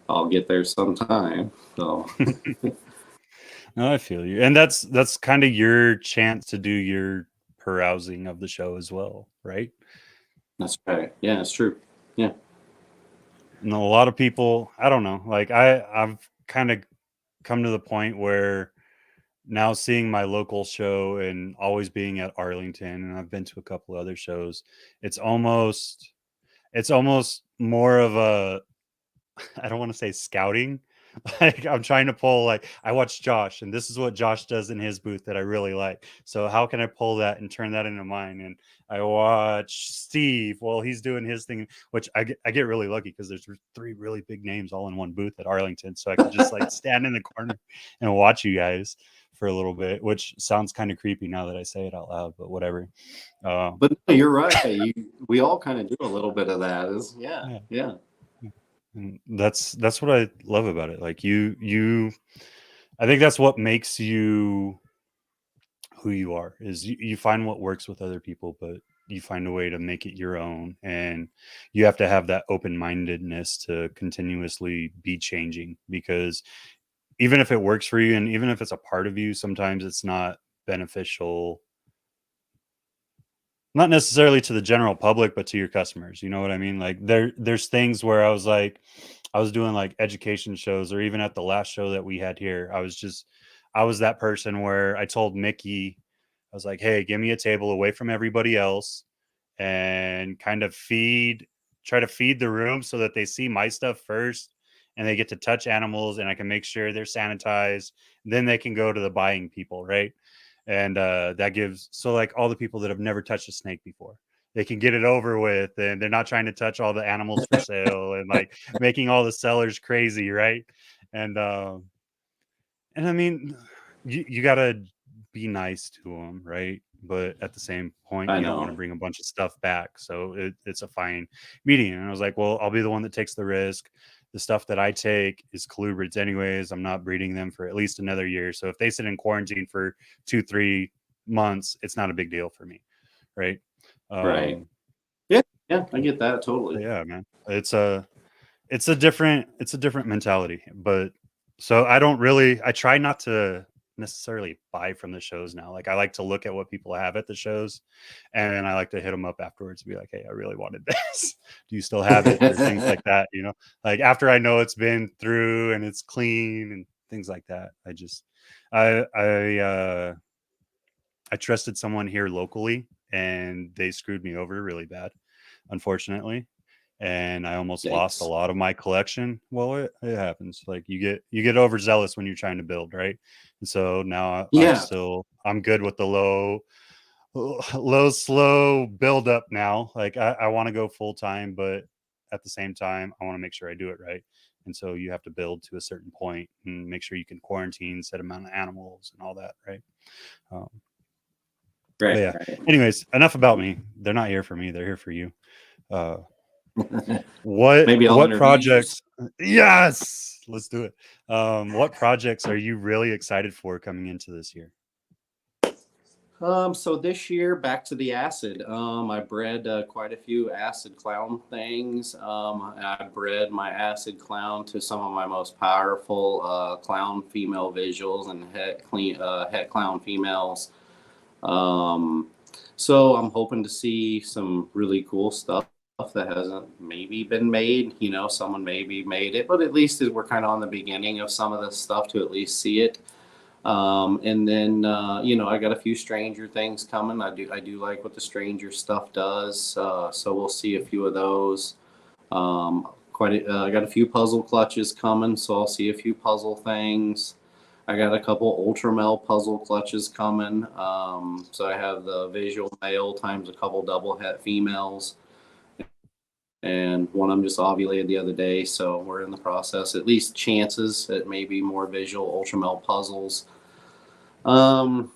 [SPEAKER 2] I'll get there sometime. So
[SPEAKER 1] No, I feel you. And that's kind of your chance to do your perusing of the show as well, right?
[SPEAKER 2] that's right. Yeah, it's true. Yeah.
[SPEAKER 1] And a lot of people, I don't know, like I've kind of come to the point where now seeing my local show and always being at Arlington, and I've been to a couple other shows, it's almost more of a I don't want to say scouting. Like I'm trying to pull like I watch Josh and this is what Josh does in his booth that I really like. So how can I pull that and turn that into mine? And I watch Steve while he's doing his thing, which I get really lucky because there's three really big names all in one booth at Arlington. So I can just like stand in the corner and watch you guys for a little bit, which sounds kind of creepy now that I say it out loud, but whatever.
[SPEAKER 2] But no, you're right. We all kind of do a little bit of that.
[SPEAKER 1] Yeah.
[SPEAKER 2] Yeah.
[SPEAKER 1] And that's what I love about it. Like I think that's what makes you who you are is you find what works with other people, but you find a way to make it your own. And you have to have that open-mindedness to continuously be changing, because even if it works for you and even if it's a part of you, sometimes it's not beneficial, not necessarily to the general public, but to your customers. You know what I mean? Like there's things where I was like, I was doing like education shows, or even at the last show that we had here, I was that person where I told Mickey, I was like, hey, give me a table away from everybody else and kind of try to feed the room so that they see my stuff first and they get to touch animals and I can make sure they're sanitized. Then they can go to the buying people, right? And that gives, so like all the people that have never touched a snake before, they can get it over with and they're not trying to touch all the animals for sale and like making all the sellers crazy, right? And I mean, you gotta be nice to them, right? But at the same point,
[SPEAKER 2] I
[SPEAKER 1] you don't want to
[SPEAKER 2] know.
[SPEAKER 1] bring a bunch of stuff back. So it's a fine medium. And I was like, well, I'll be the one that takes the risk. The stuff that I take is colubrids anyways. I'm not breeding them for at least another year. So if they sit in quarantine for 2-3 months, it's not a big deal for me, right?
[SPEAKER 2] Right.
[SPEAKER 1] Um,
[SPEAKER 2] Yeah. Yeah. I get that totally.
[SPEAKER 1] yeah, man. It's a different mentality. But so I try not to necessarily buy from the shows now. Like I like to look at what people have at the shows and then I like to hit them up afterwards and be like, hey, I really wanted this. Do you still have it? Or things like that, you know? Like after I know it's been through and it's clean and things like that. I I uh I trusted someone here locally and they screwed me over really bad, unfortunately. and I almost lost a
[SPEAKER 2] Thanks.
[SPEAKER 1] lot of my collection. Well, it happens. Like you get overzealous when you're trying to build, right? And so now
[SPEAKER 2] Yeah.
[SPEAKER 1] I'm good with the low slow build up now. Like I want to go full time, but at the same time I want to make sure I do it right. And so you have to build to a certain point and make sure you can quarantine set amount of animals and all that, right? um, but
[SPEAKER 2] Right.
[SPEAKER 1] yeah,
[SPEAKER 2] Right.
[SPEAKER 1] anyways, enough about me. They're not here for me, they're here for you. uh what
[SPEAKER 2] Maybe I'll
[SPEAKER 1] what
[SPEAKER 2] interview you.
[SPEAKER 1] projects? Yes, let's do it. What projects are you really excited for coming into this year?
[SPEAKER 2] So this year, back to the acid. I bred quite a few acid clown things. I bred my acid clown to some of my most powerful clown female visuals and het clown females. Um, so I'm hoping to see some really cool stuff that hasn't maybe been made. You know, someone maybe made it, but at least we're kind of on the beginning of some of this stuff to at least see it. And then I got a few stranger things coming. I do like what the stranger stuff does. So we'll see a few of those. I got a few puzzle clutches coming, so I'll see a few puzzle things. I got a couple ultramel puzzle clutches coming. So I have the visual male times a couple double het females, and one of them just ovulated the other day. So we're in the process, at least chances at maybe more visual ultramel puzzles. And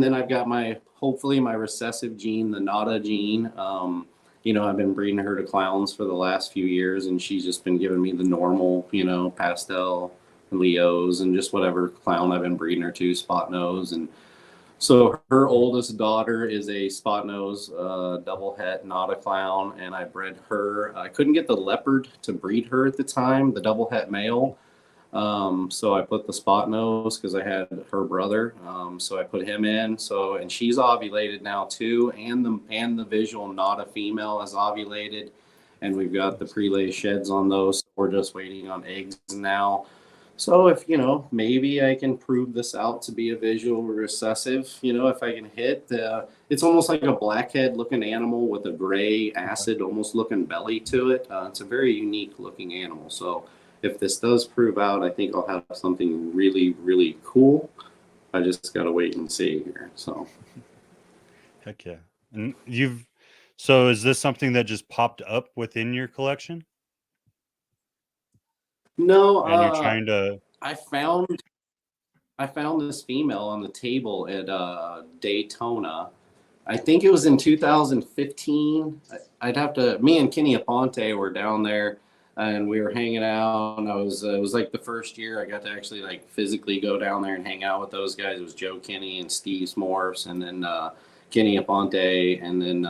[SPEAKER 2] then I've got hopefully my recessive gene, the Nada gene. I've been breeding her to clowns for the last few years, and she's just been giving me the normal, pastel Leos and just whatever clown I've been breeding her to, spot nose. And so her oldest daughter is a spot nose, double het Nada clown, and I bred her. I couldn't get the leopard to breed her at the time, the double het male. So I put the spot nose because I had her brother. So I put him in. And she's ovulated now too, and the visual Nada female is ovulated, and we've got the prelay sheds on those. We're just waiting on eggs now. So if maybe I can prove this out to be a visual recessive. If I can hit, it's almost like a blackhead looking animal with a gray acid almost looking belly to it. It's a very unique looking animal. So if this does prove out, I think I'll have something really, really cool. I just got to wait and see here. So,
[SPEAKER 1] Heck yeah. And so is this something that just popped up within your collection
[SPEAKER 2] no,
[SPEAKER 1] and you're trying to?
[SPEAKER 2] I found this female on the table at Daytona. I think it was in 2015. Me and Kenny Aponte were down there and we were hanging out. And it was like the first year I got to actually like physically go down there and hang out with those guys. It was Joe Kenny and Steve Morphs, and then Kenny Aponte. And then,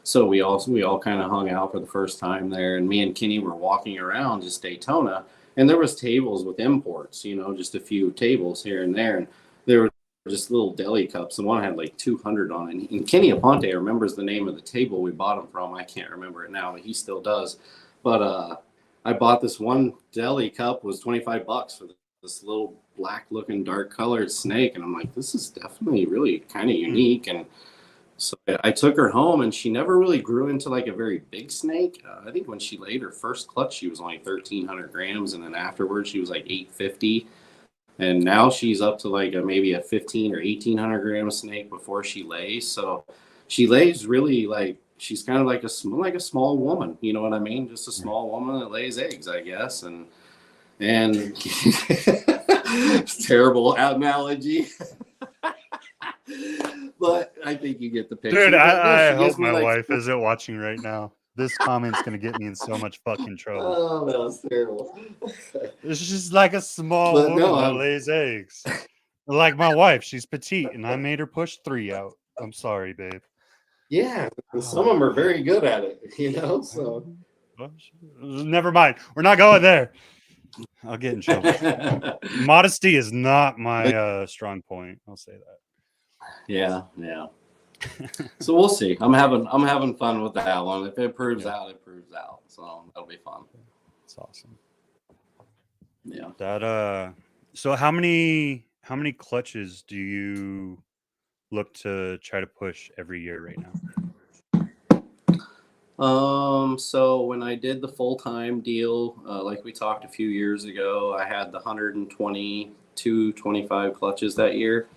[SPEAKER 2] so we all kind of hung out for the first time there. And me and Kenny were walking around just Daytona, and there was tables with imports, just a few tables here and there. And there were just little deli cups, and one had like 200 on it. And Kenny Aponte remembers the name of the table we bought them from. I can't remember it now, but he still does. But I bought this one deli cup, was $25 for this little black looking dark colored snake, and I'm like, this is definitely really kind of unique. And so I took her home, and she never really grew into like a very big snake. I think when she laid her first clutch, she was only 1,300 grams, and then afterwards she was like 850. And now she's up to like maybe a 15 or 1,800 gram snake before she lays. So she lays really like, she's kind of like a small woman. You know what I mean? Just a small woman that lays eggs, I guess. And it's terrible analogy. But I think you get the picture.
[SPEAKER 1] Dude, I hope my
[SPEAKER 2] like,
[SPEAKER 1] wife isn't watching right now. This comment's gonna get me in so much fucking trouble.
[SPEAKER 2] Oh, that was terrible.
[SPEAKER 1] It's just like a small
[SPEAKER 2] But
[SPEAKER 1] woman
[SPEAKER 2] no,
[SPEAKER 1] that lays eggs. Like my wife, she's petite, and I made her push 3 out. I'm sorry, babe.
[SPEAKER 2] yeah, some of them are very good at it, so.
[SPEAKER 1] Never mind. We're not going there. I'll get in trouble. Modesty is not my strong point. I'll say that.
[SPEAKER 2] Yeah. So we'll see. I'm having fun with that one. If it proves out, it proves out. So that'll be fun.
[SPEAKER 1] It's awesome.
[SPEAKER 2] Yeah.
[SPEAKER 1] That so how many clutches do you look to try to push every year right now?
[SPEAKER 2] So when I did the full-time deal, like we talked a few years ago, I had the 122, 25 clutches that year.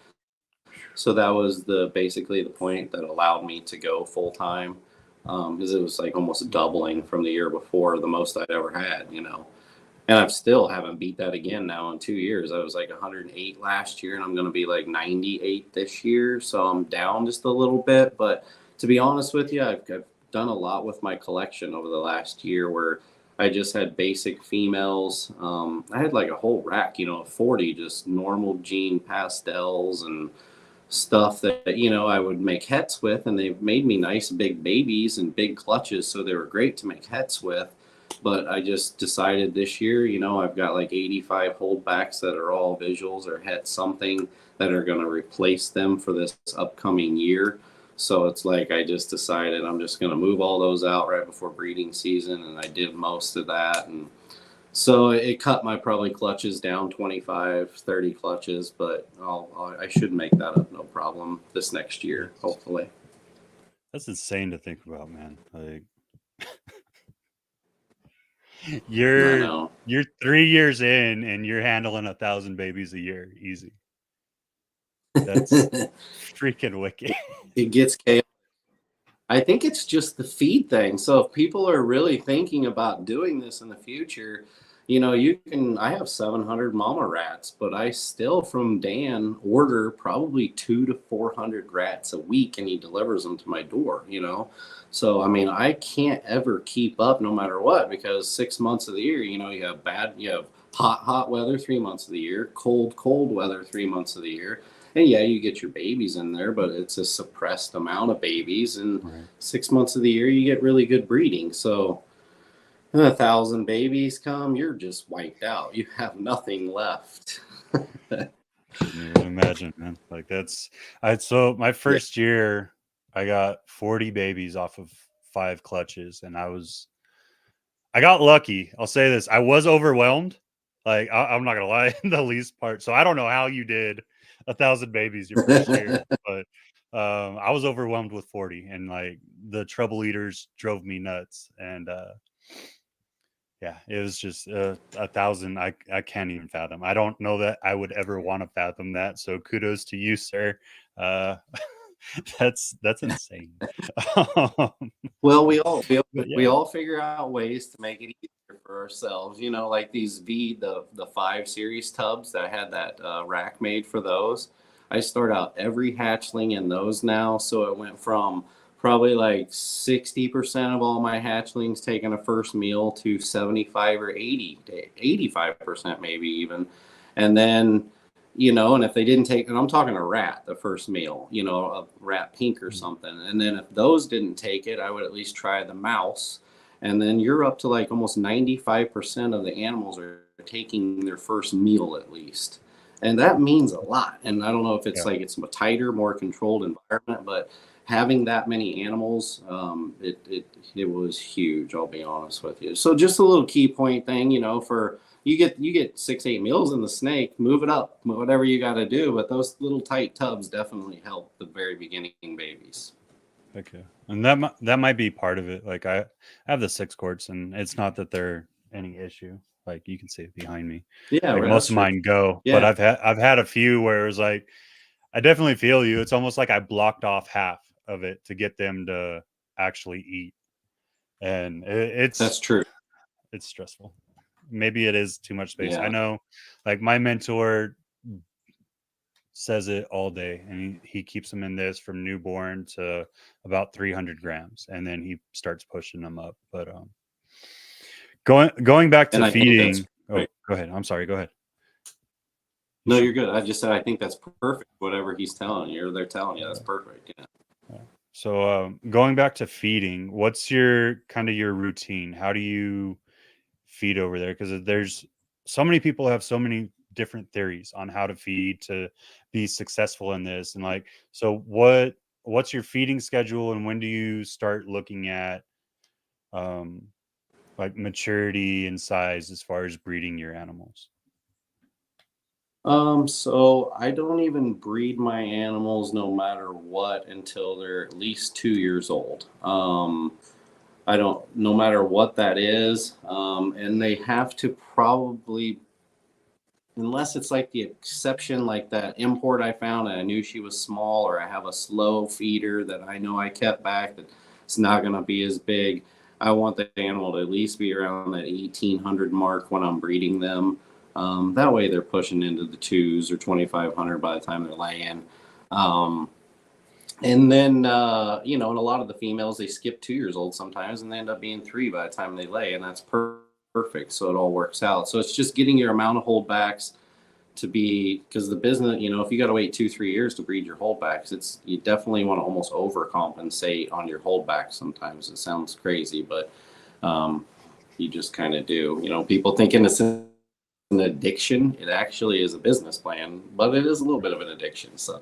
[SPEAKER 2] So that was basically the point that allowed me to go full-time. Because it was like almost doubling from the year before, the most I'd ever had, you know. And I've still haven't beat that again now in 2 years. I was like 108 last year, and I'm going to be like 98 this year. So I'm down just a little bit. But to be honest with you, I've done a lot with my collection over the last year where I just had basic females. I had like a whole rack, you know, of 40 just normal gene pastels and stuff that, you know, I would make hets with, and they made me nice big babies and big clutches, so they were great to make hets with. But I just decided this year, you know, I've got like 85 holdbacks that are all visuals or het something that are going to replace them for this upcoming year. So it's like I just decided I'm just going to move all those out right before breeding season, and I did most of that. And so it cut my probably clutches down 25, 30 clutches, but I should make that up no problem this next year, hopefully.
[SPEAKER 1] That's insane to think about, man. Like
[SPEAKER 2] I
[SPEAKER 1] you're
[SPEAKER 2] know.
[SPEAKER 1] 3 years in and you're handling 1,000 babies a year, easy. That's
[SPEAKER 2] It
[SPEAKER 1] freaking wicked.
[SPEAKER 2] gets chaotic. I think it's just the feed thing. So if people are really thinking about doing this in the future, you know, I have 700 mama rats, but I still from Dan order probably 200 to 400 rats a week, and he delivers them to my door, you know? So, I mean, I can't ever keep up no matter what, because 6 months of the year, you know, you have hot weather 3 months of the year, cold weather 3 months of the year. And yeah, you get your babies in there, but it's a suppressed amount of babies. And
[SPEAKER 1] Right.
[SPEAKER 2] 6 months of the year, you get really good breeding. So when 1,000 babies come, you're just wiped out. You have nothing left.
[SPEAKER 1] Couldn't even imagine, man. Like so my
[SPEAKER 2] Yeah.
[SPEAKER 1] first year I got 40 babies off of 5 clutches, and I got lucky. I'll say this. I was overwhelmed. Like I'm not gonna lie, the least part. So I don't know how you did 1,000 babies your first year, but I was overwhelmed with 40, and like the trouble eaters drove me nuts. And yeah, it was just 1,000. I can't even fathom. I don't know that I would ever want to fathom that. So kudos to you, sir. Uh, that's insane. Um,
[SPEAKER 2] Well, we all we,
[SPEAKER 1] but
[SPEAKER 2] we
[SPEAKER 1] yeah,
[SPEAKER 2] all figure out ways to make it easier for ourselves. You know, like these the 5 series tubs that I had that rack made for those. I start out every hatchling in those now, so it went from probably like 60% of all my hatchlings taking a first meal to 75 or 80 to 85% maybe even, and then you know, and if they didn't take, and I'm talking a rat, the first meal, you know, a rat pink or something. And then if those didn't take it, I would at least try the mouse. And then you're up to like almost 95% of the animals are taking their first meal at least. And that means a lot. And I don't know if it's
[SPEAKER 1] yeah.
[SPEAKER 2] like it's a tighter, more controlled environment, but having that many animals, it was huge. I'll be honest with you. So just a little key point thing, you know, for you get 6 8 meals in the snake, move it up, whatever you got to do, but those little tight tubs definitely help the very beginning babies.
[SPEAKER 1] Okay, and that might be part of it. Like I have the 6 quarts, and it's not that they're any issue. Like you can see it behind me.
[SPEAKER 2] Yeah,
[SPEAKER 1] Like most
[SPEAKER 2] that's
[SPEAKER 1] of
[SPEAKER 2] true.
[SPEAKER 1] mine go, but
[SPEAKER 2] Yeah.
[SPEAKER 1] I've had a few where it was like I definitely feel you. It's almost like I blocked off half of it to get them to actually eat, and
[SPEAKER 2] That's true.
[SPEAKER 1] it's stressful. Maybe it is too much space. I
[SPEAKER 2] Yeah.
[SPEAKER 1] know, like my mentor says it all day, and he keeps them in this from newborn to about 300 grams, and then he starts pushing them up. But going back to
[SPEAKER 2] And I think that's
[SPEAKER 1] feeding. Oh,
[SPEAKER 2] perfect.
[SPEAKER 1] go ahead. I'm sorry. Go ahead. You
[SPEAKER 2] No,
[SPEAKER 1] should.
[SPEAKER 2] you're good. I just said I think that's perfect. Whatever he's telling you or they're telling you, that's perfect. Yeah.
[SPEAKER 1] Yeah. So going back to feeding, what's your kind of your routine? How do you feed over there? Because there's so many people have so many different theories on how to feed to be successful in this. And like, so what's your feeding schedule, and when do you start looking at um like maturity and size as far as breeding your animals?
[SPEAKER 2] So I don't even breed my animals no matter what until they're at least 2 years old. I don't, no matter what that is. And they have to probably, unless it's like the exception, like that import I found, and I knew she was small, or I have a slow feeder that I know I kept back that it's not going to be as big. I want the animal to at least be around that 1800 mark when I'm breeding them. That way they're pushing into the twos or 2500 by the time they're laying. Um, and then, and a lot of the females, they skip 2 years old sometimes and they end up being 3 by the time they lay. And that's perfect. So it all works out. So it's just getting your amount of holdbacks to be, because the business, if you got to wait 2-3 years to breed your holdbacks, you definitely want to almost overcompensate on your holdbacks. Sometimes it sounds crazy, but you just kind of do. People thinking it's an addiction. It actually is a business plan, but it is a little bit of an addiction. So,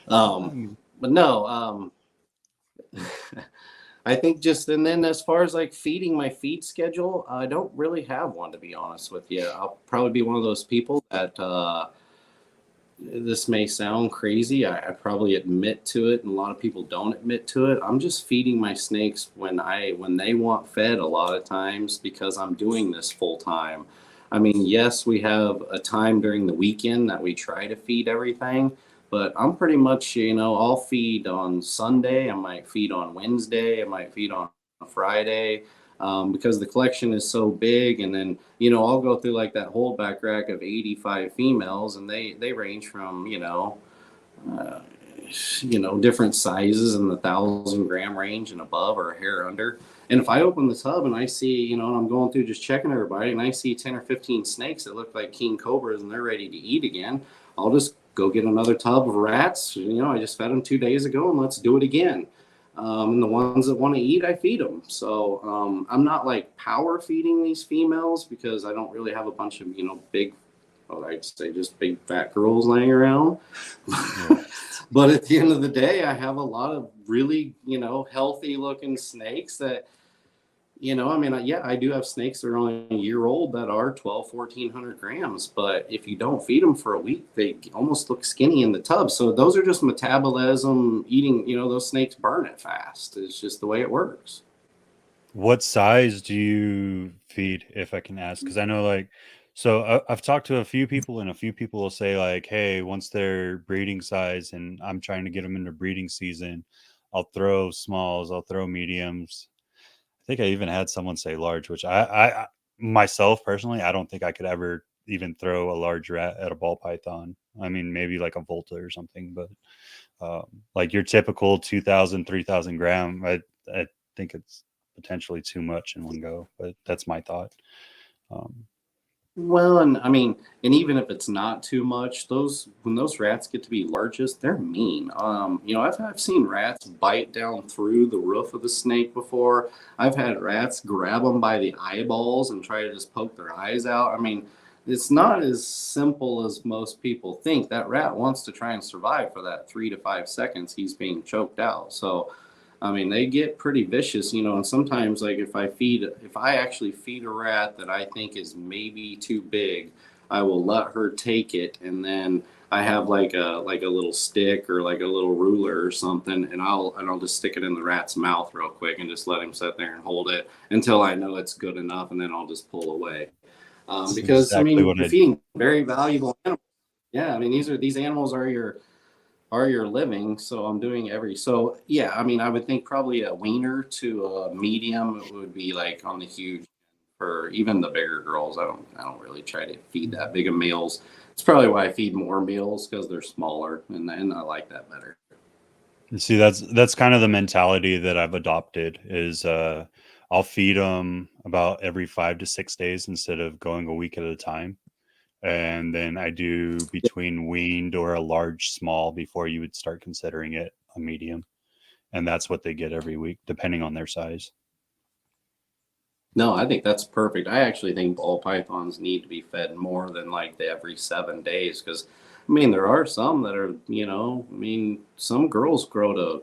[SPEAKER 2] but no, I think and then as far as like feeding, my feed schedule, I don't really have one, to be honest with you. I'll probably be one of those people that, this may sound crazy. I probably admit to it, and a lot of people don't admit to it. I'm just feeding my snakes when they want fed a lot of times, because I'm doing this full time. I mean, yes, we have a time during the weekend that we try to feed everything, but I'm pretty much, I'll feed on Sunday. I might feed on Wednesday. I might feed on Friday, because the collection is so big. And then, I'll go through like that holdback rack of 85 females, and they range from, different sizes in the 1,000-gram range and above, or a hair under. And if I open the tub and I see, and I'm going through just checking everybody, and I see 10 or 15 snakes that look like king cobras and they're ready to eat again, I'll just go get another tub of rats. I just fed them 2 days ago, and let's do it again. And the ones that want to eat, I feed them. So I'm not like power feeding these females, because I don't really have a bunch of, big, I'd say just big fat girls laying around. Yeah. But at the end of the day, I have a lot of really, healthy looking snakes that, I do have snakes that are only a year old that are 1,200-1,400 grams. But if you don't feed them for a week, they almost look skinny in the tub. So those are just metabolism eating, those snakes burn it fast. It's just the way it works.
[SPEAKER 1] What size do you feed, if I can ask? Because I know, so I've talked to a few people, and a few people will say like, hey, once they're breeding size and I'm trying to get them into breeding season, I'll throw smalls, I'll throw mediums. I think I even had someone say large, which I myself personally, I don't think I could ever even throw a large rat at a ball python. I mean, maybe like a Volta or something, but like your typical 2,000, 3,000 gram, I think it's potentially too much in one go, but that's my thought.
[SPEAKER 2] Well, and I mean, and even if it's not too much, when those rats get to be largest, they're mean. I've seen rats bite down through the roof of the snake before. I've had rats grab them by the eyeballs and try to just poke their eyes out. I mean, it's not as simple as most people think. That rat wants to try and survive for that 3 to 5 seconds he's being choked out. So, I mean, they get pretty vicious, and sometimes like if I actually feed a rat that I think is maybe too big, I will let her take it. And then I have like a little stick or like a little ruler or something, and I'll just stick it in the rat's mouth real quick and just let him sit there and hold it until I know it's good enough. And then I'll just pull away. Because exactly, you're feeding very valuable animals. Yeah. I mean, these animals are your living. So I'm doing yeah, I mean, I would think probably a wiener to a medium would be like on the huge. For even the bigger girls, I don't really try to feed that big of meals. It's probably why I feed more meals, because they're smaller, and I like that better.
[SPEAKER 1] See, that's kind of the mentality that I've adopted is I'll feed them about every 5 to 6 days instead of going a week at a time. And then I do between weaned or a large small before you would start considering it a medium. And that's what they get every week, depending on their size.
[SPEAKER 2] No, I think that's perfect. I actually think ball pythons need to be fed more than like every 7 days, because I mean, there are some that are, some girls grow to a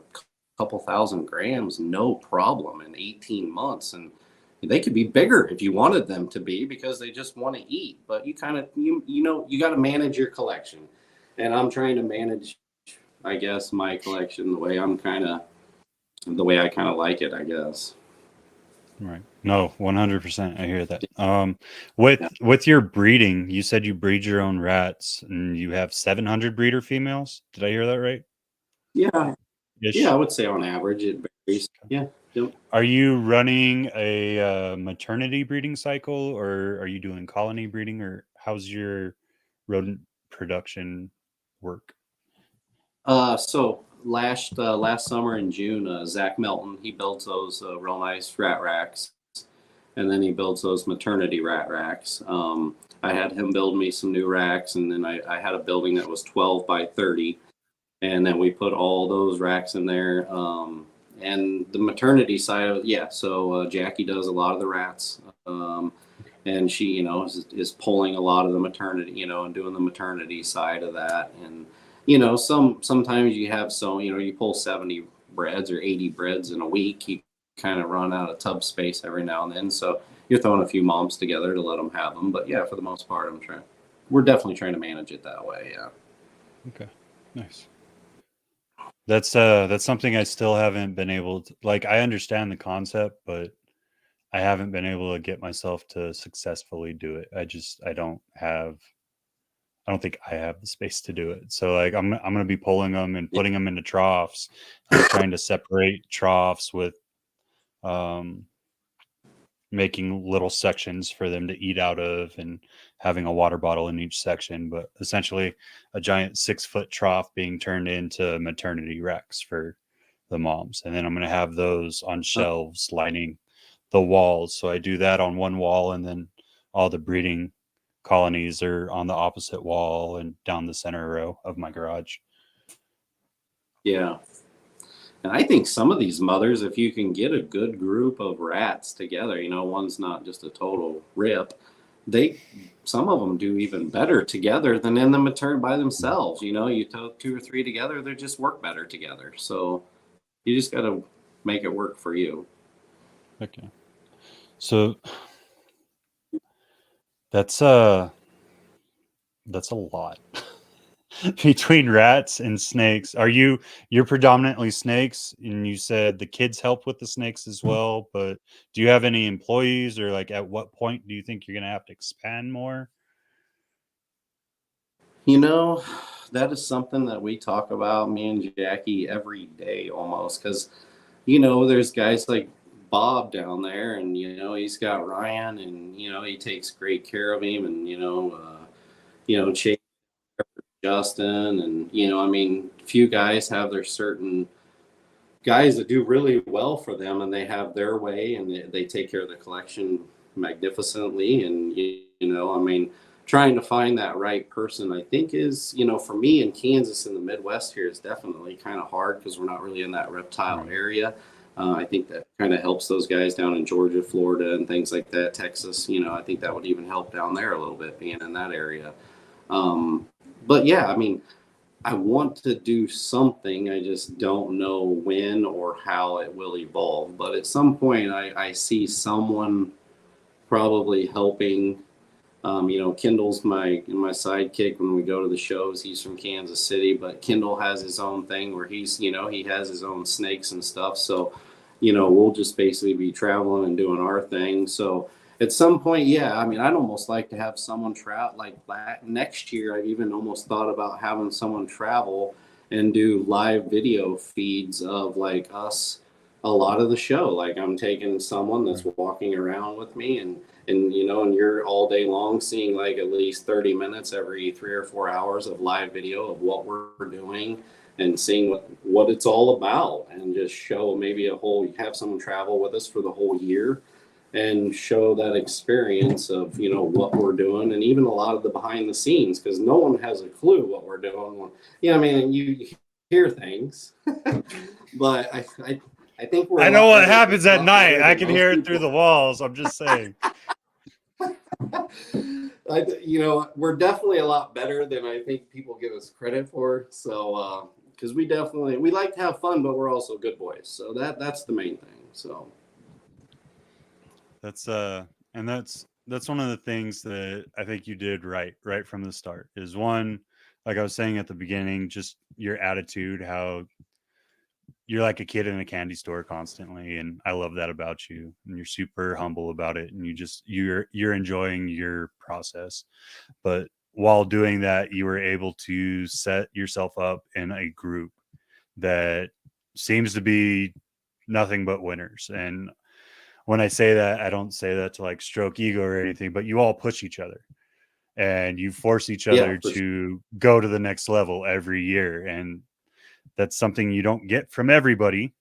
[SPEAKER 2] couple thousand grams, no problem, in 18 months. And they could be bigger if you wanted them to be, because they just want to eat. But you kind of, you got to manage your collection. And I'm trying to manage, I guess, my collection the way I'm kind of the way I kind of like it, I guess.
[SPEAKER 1] Right. No, 100%. I hear that.
[SPEAKER 2] Yeah.
[SPEAKER 1] With your breeding, you said you breed your own rats and you have 700 breeder females. Did I hear that right?
[SPEAKER 2] Yeah. Yeah, I
[SPEAKER 1] Ish.
[SPEAKER 2] would say on average it varies. Yeah. Yep.
[SPEAKER 1] Are you running a maternity breeding cycle, or are you doing colony breeding, or how's your rodent production work?
[SPEAKER 2] So last summer in June, Zach Melton, he builds those real nice rat racks, and then he builds those maternity rat racks. I had him build me some new racks, and then I had a building that was 12 by 30, and then we put all those racks in there. And the maternity side of it, yeah. So Jackie does a lot of the rats, and she, is pulling a lot of the maternity, and doing the maternity side of that. And sometimes you have you pull 70 breads or 80 breads in a week. You kind of run out of tub space every now and then, so you're throwing a few moms together to let them have them. But yeah, for the most part, we're definitely trying to manage it that way. Yeah.
[SPEAKER 1] Okay, nice. That's something I still haven't been able to, like, I understand the concept, but I haven't been able to get myself to successfully do it. I don't think I have the space to do it. So like I'm gonna be pulling them and
[SPEAKER 2] Yeah.
[SPEAKER 1] putting them into troughs, trying to separate troughs with um, making little sections for them to eat out of, and having a water bottle in each section. But essentially, a giant 6 foot trough being turned into maternity racks for the moms, and then I'm gonna have those on shelves lining the walls. So I do that on one wall, and then all the breeding colonies are on the opposite wall and down the center row of my garage.
[SPEAKER 2] Yeah. And I think some of these mothers, if you can get a good group of rats together, one's not just a total rip, they some of them do even better together than in the matern by themselves. You tow two or three together, they just work better together. So you just got to make it work for you.
[SPEAKER 1] Okay. So that's uh that's a lot. Between rats and snakes. You're predominantly snakes, and you said the kids help with the snakes as well, but do you have any employees, or like at what point do you think you're going to have to expand more?
[SPEAKER 2] You know, that is something that we talk about, me and Jackie, every day almost, because there's guys like Bob down there, and he's got Ryan, and he takes great care of him, and Chase, Justin, and I mean, few guys have their certain guys that do really well for them, and they have their way, and they take care of the collection magnificently. And I mean, trying to find that right person, I think, is for me in Kansas in the Midwest here is definitely kind of hard because we're not really in that reptile
[SPEAKER 1] Right.
[SPEAKER 2] area. I think that kind of helps those guys down in Georgia, Florida, and things like that. Texas, I think that would even help down there a little bit being in that area. Um, but yeah, I mean, I want to do something. I just don't know when or how it will evolve. But at some point, I see someone probably helping. Kendall's my sidekick when we go to the shows. He's from Kansas City, but Kendall has his own thing where he has his own snakes and stuff. So, we'll just basically be traveling and doing our thing. So at some point, yeah, I mean, I'd almost like to have someone travel like next year. I've even almost thought about having someone travel and do live video feeds of like us a lot of the show. Like I'm taking someone that's
[SPEAKER 1] Right.
[SPEAKER 2] walking around with me, and you're all day long seeing like at least 30 minutes every 3 or 4 hours of live video of what we're doing, and seeing what it's all about, and just show maybe have someone travel with us for the whole year and show that experience of what we're doing, and even a lot of the behind the scenes, because no one has a clue what we're doing. I mean, you hear things, but I think we're
[SPEAKER 1] I
[SPEAKER 2] a
[SPEAKER 1] know
[SPEAKER 2] lot
[SPEAKER 1] what
[SPEAKER 2] better,
[SPEAKER 1] happens
[SPEAKER 2] a
[SPEAKER 1] at
[SPEAKER 2] lot
[SPEAKER 1] night.
[SPEAKER 2] better
[SPEAKER 1] I
[SPEAKER 2] than
[SPEAKER 1] can
[SPEAKER 2] most
[SPEAKER 1] hear it through
[SPEAKER 2] people.
[SPEAKER 1] the walls. I'm just saying.
[SPEAKER 2] We're definitely a lot better than I think people give us credit for. So, because we like to have fun, but we're also good boys. So that's the main thing. So,
[SPEAKER 1] That's and that's one of the things that I think you did right from the start. Is one, like I was saying at the beginning, just your attitude, how you're like a kid in a candy store constantly, and I love that about you. And you're super humble about it, and you're enjoying your process. But while doing that, you were able to set yourself up in a group that seems to be nothing but winners. And when I say that, I don't say that to like stroke ego or anything, but you all push each other and you force each
[SPEAKER 2] Yeah,
[SPEAKER 1] other
[SPEAKER 2] for sure.
[SPEAKER 1] to go to the next level every year. And that's something you don't get from everybody.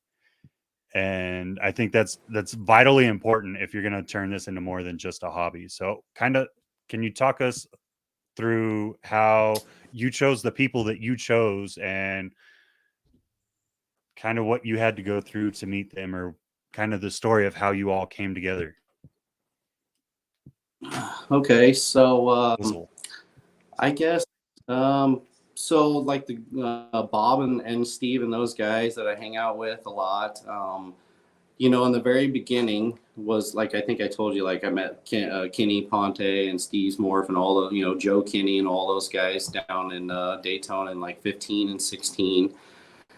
[SPEAKER 1] And I think that's vitally important if you're going to turn this into more than just a hobby. So kind of, can you talk us through how you chose the people that you chose and kind of what you had to go through to meet them, or kind of the story of how you all came together?
[SPEAKER 2] Okay, so
[SPEAKER 1] Puzzle.
[SPEAKER 2] I guess so like the Bob and Steve and those guys that I hang out with a lot. You know, in the very beginning was like I think I told you, like I met Kenny Ponte and Steve's Morph and all the, you know, Joe Kinney and all those guys down in Daytona in like 15 and 16.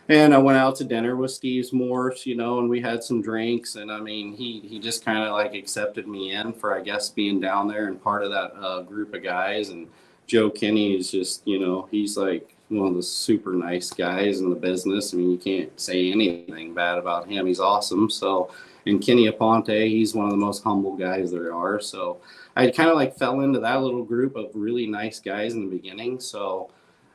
[SPEAKER 2] And I went out to dinner with Steve's Morphs, you know, and we had some drinks. And I mean, he just kind of like accepted me in for, I guess, being down there and part of that group of guys. And Joe Kinney is just, you know, he's like one of the super nice guys in the business. I mean, you can't say anything bad about him. He's awesome. So, and Kenny Aponte, he's one of the most humble guys there are. So I kind of like fell into that little group of really nice guys in the beginning. So,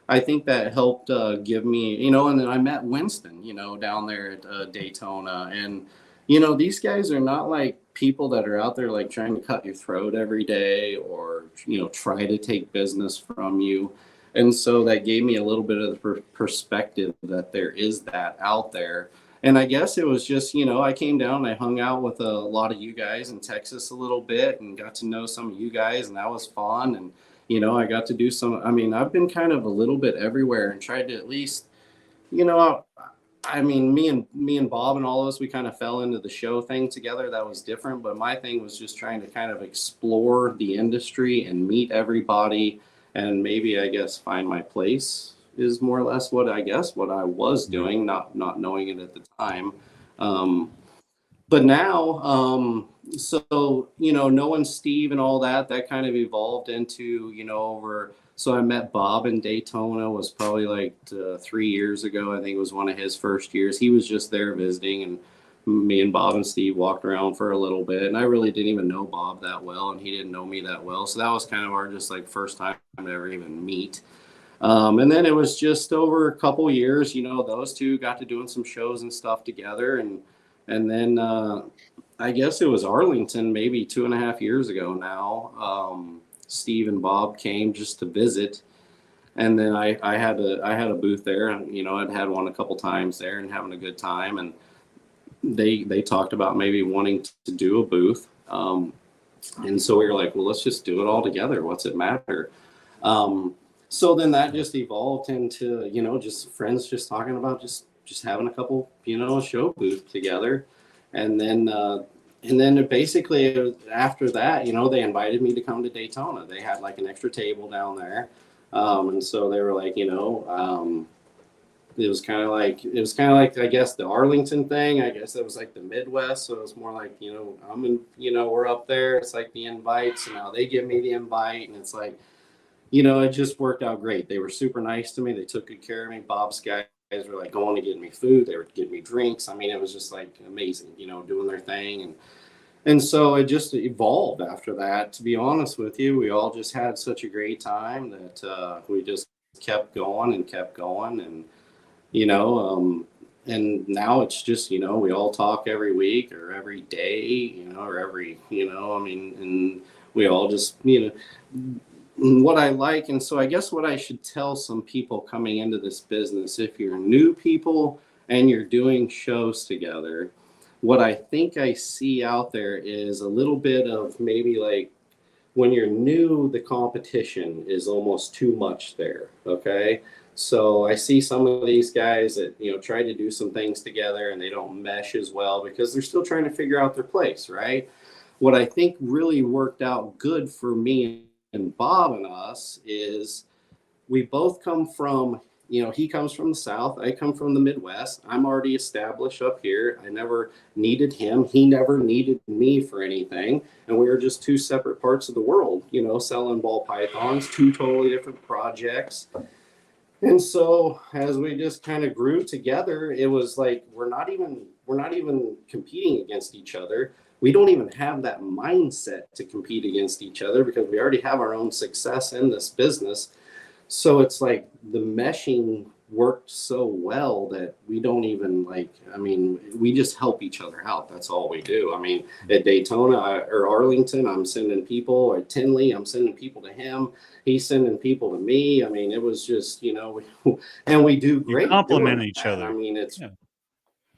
[SPEAKER 2] I think that helped give me, you know, and then I met Winston, you know, down there at Daytona. And, you know, these guys are not like people that are out there like trying to cut your throat every day or, you know, try to take business from you. And so that gave me a little bit of the perspective that there is that out there. And I guess it was just, you know, I came down and I hung out with a lot of you guys in Texas a little bit and got to know some of you guys, and that was fun. And you know, I got to do some, I mean, I've been kind of a little bit everywhere and tried to at least, you know, I mean, me and Bob and all of us, we kind of fell into the show thing together. That was different, but my thing was just trying to kind of explore the industry and meet everybody and maybe, I guess, find my place is more or less what I guess what I was doing, not knowing it at the time. Um, but now, so, you know, knowing Steve and all that, that kind of evolved into, you know, over. So I met Bob in Daytona was probably like 3 years ago. I think it was one of his first years. He was just there visiting, and me and Bob and Steve walked around for a little bit. And I really didn't even know Bob that well, and he didn't know me that well. So that was kind of our just like first time to ever even meet. And then it was just over a couple years, you know, those two got to doing some shows and stuff together. And then I guess it was Arlington, maybe 2.5 years ago now. Steve and Bob came just to visit. And then I had a booth there, and you know I'd had one a couple times there and having a good time. And they talked about maybe wanting to do a booth. And so we were like, well, let's just do it all together. What's it matter? So then that just evolved into, you know, just friends just talking about just having a couple, you know, show booth together. And then basically after that, you know, they invited me to come to Daytona. They had like an extra table down there. And so they were like, you know, it was kind of like I guess the Arlington thing. I guess it was like the Midwest, so it was more like, you know, I'm in, you know, we're up there. It's like the invites, so now they give me the invite, and it's like, you know, it just worked out great. They were super nice to me. They took good care of me. Bob's guys were like going to get me food. They were getting me drinks. I mean, it was just like amazing, you know, doing their thing. And so it just evolved after that. To be honest with you, we all just had such a great time that we just kept going and kept going. And, you know, and now it's just, you know, we all talk every week or every day, you know, or every, you know, I mean, and we all just, you know, what I like. And so I guess what I should tell some people coming into this business, if you're new people and you're doing shows together, what I think I see out there is a little bit of maybe like when you're new, the competition is almost too much there. Okay. So I see some of these guys that, you know, try to do some things together and they don't mesh as well because they're still trying to figure out their place, right? What I think really worked out good for me and Bob and us is we both come from he comes from the South. I come from the Midwest. I'm already established up here. I never needed him. He never needed me for anything. And we were just two separate parts of the world, selling ball pythons, two totally different projects. And so as we just kind of grew together, it was like we're not even competing against each other. We don't even have that mindset to compete against each other because we already have our own success in this business. So it's like the meshing worked so well that we don't even we just help each other out. That's all we do. I mean, at Daytona or Arlington, I'm sending people. At Tinley, I'm sending people to him. He's sending people to me. I mean, it was just, and we do great.
[SPEAKER 1] You complement
[SPEAKER 2] doing
[SPEAKER 1] each
[SPEAKER 2] that.
[SPEAKER 1] other.
[SPEAKER 2] I mean, it's,
[SPEAKER 1] yeah.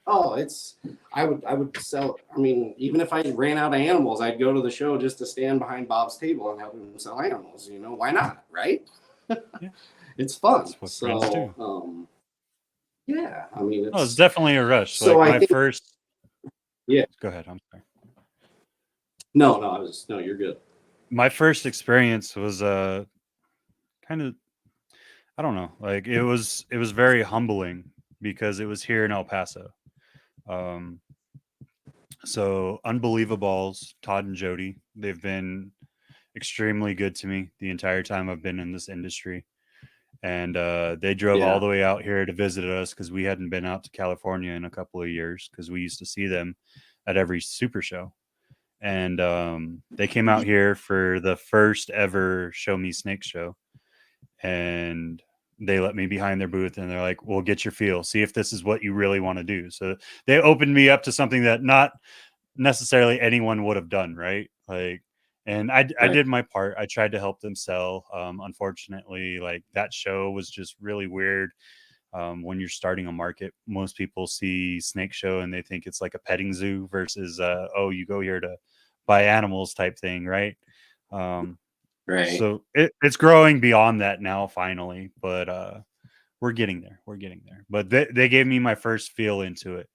[SPEAKER 2] I would sell. I mean, even if I ran out of animals, I'd go to the show just to stand behind Bob's table and help him sell animals. Why not? Right?
[SPEAKER 1] Yeah.
[SPEAKER 2] It's fun.
[SPEAKER 1] That's what friends do.
[SPEAKER 2] Yeah, I mean,
[SPEAKER 1] It's definitely a rush.
[SPEAKER 2] So
[SPEAKER 1] like
[SPEAKER 2] I
[SPEAKER 1] my
[SPEAKER 2] think,
[SPEAKER 1] first.
[SPEAKER 2] Yeah.
[SPEAKER 1] Go ahead. I'm sorry.
[SPEAKER 2] No, you're good.
[SPEAKER 1] My first experience was kind of, I don't know, like it was very humbling because it was here in El Paso. So Unbelievables, Todd and Jody, they've been extremely good to me the entire time I've been in this industry. And they drove all the way out here to visit us because we hadn't been out to California in a couple of years because we used to see them at every super show. And they came out here for the first ever Show Me Snakes show. And they let me behind their booth and they're like, well, get your feel, see if this is what you really want to do. So they opened me up to something that not necessarily anyone would have done, right? Like, and I did my part. I tried to help them sell. Unfortunately, like that show was just really weird. When you're starting a market, most people see snake show and they think it's like a petting zoo versus oh, you go here to buy animals type thing, right?
[SPEAKER 2] Right.
[SPEAKER 1] So it's growing beyond that now finally, but we're getting there. But they gave me my first feel into it.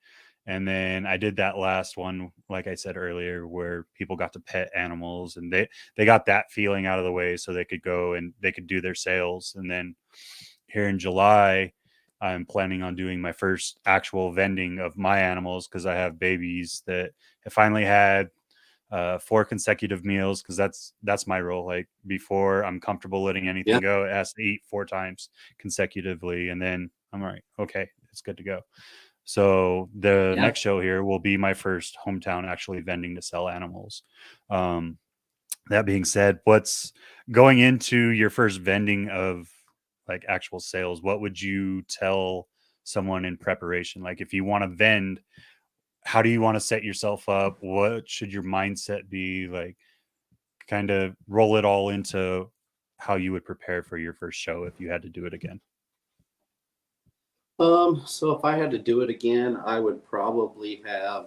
[SPEAKER 1] And then I did that last one, like I said earlier, where people got to pet animals and they got that feeling out of the way so they could go and they could do their sales. And then here in July, I'm planning on doing my first actual vending of my animals because I have babies that have finally had 4 consecutive meals because that's my role. Like before I'm comfortable letting anything go, it has to eat 4 times consecutively. And then I'm all right. Okay, it's good to go. So the next show here will be my first hometown actually vending to sell animals. That being said, what's going into your first vending of like actual sales? What would you tell someone in preparation? Like if you want to vend, how do you want to set yourself up? What should your mindset be? Like kind of roll it all into how you would prepare for your first show if you had to do it again.
[SPEAKER 2] So if I had to do it again, I would probably have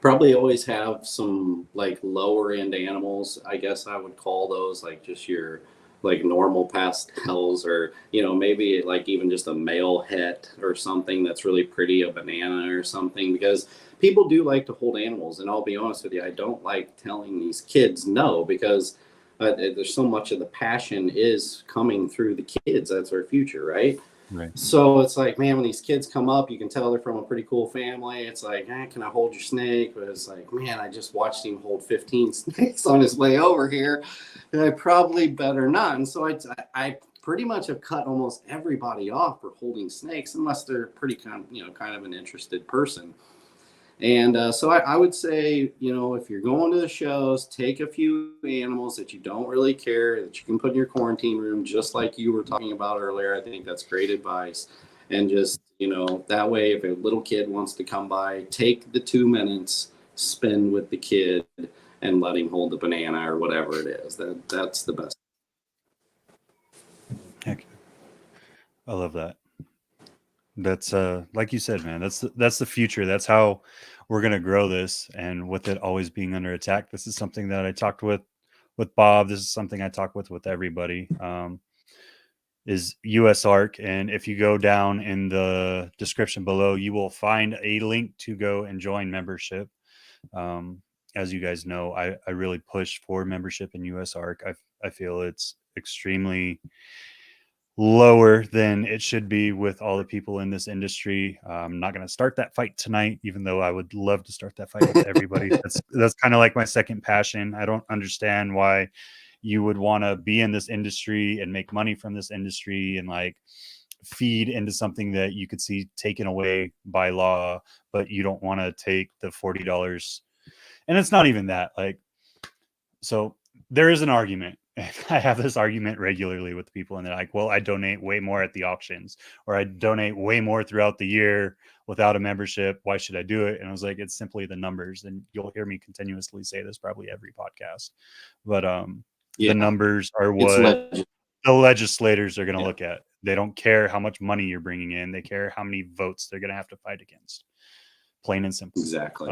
[SPEAKER 2] probably always have some like lower end animals. I guess I would call those like just your like normal pastels, or maybe like even just a male het or something that's really pretty, a banana or something, because people do like to hold animals. And I'll be honest with you, I don't like telling these kids no, because there's so much of the passion is coming through the kids. That's our future, right?
[SPEAKER 1] Right.
[SPEAKER 2] So it's like, man, when these kids come up, you can tell they're from a pretty cool family. It's like, can I hold your snake? But it's like, man, I just watched him hold 15 snakes on his way over here, and I probably better not. And so I pretty much have cut almost everybody off for holding snakes, unless they're pretty kind of an interested person. And so I would say, if you're going to the shows, take a few animals that you don't really care, that you can put in your quarantine room, just like you were talking about earlier. I think that's great advice. And just, that way, if a little kid wants to come by, take the 2 minutes, spend with the kid, and let him hold the banana or whatever it is. That's the best.
[SPEAKER 1] Heck, I love that. That's like you said, man, that's the future. That's how we're going to grow this. And with it always being under attack, this is something that I talked with Bob. This is something I talk with everybody, is US Arc. And if you go down in the description below, you will find a link to go and join membership. As you guys know, I really push for membership in US Arc. I feel it's extremely lower than it should be with all the people in this industry. I'm not going to start that fight tonight, even though I would love to start that fight with everybody. That's kind of like my second passion. I don't understand why you would want to be in this industry and make money from this industry and like feed into something that you could see taken away by law, but you don't want to take the $40. And it's not even that. Like, so there is an argument. I have this argument regularly with people, and they're like, well, I donate way more at the auctions, or I donate way more throughout the year without a membership. Why should I do it? And I was like, it's simply the numbers. And you'll hear me continuously say this probably every podcast. But the numbers are what the legislators are going to look at. They don't care how much money you're bringing in. They care how many votes they're going to have to fight against. Plain and simple.
[SPEAKER 2] Exactly.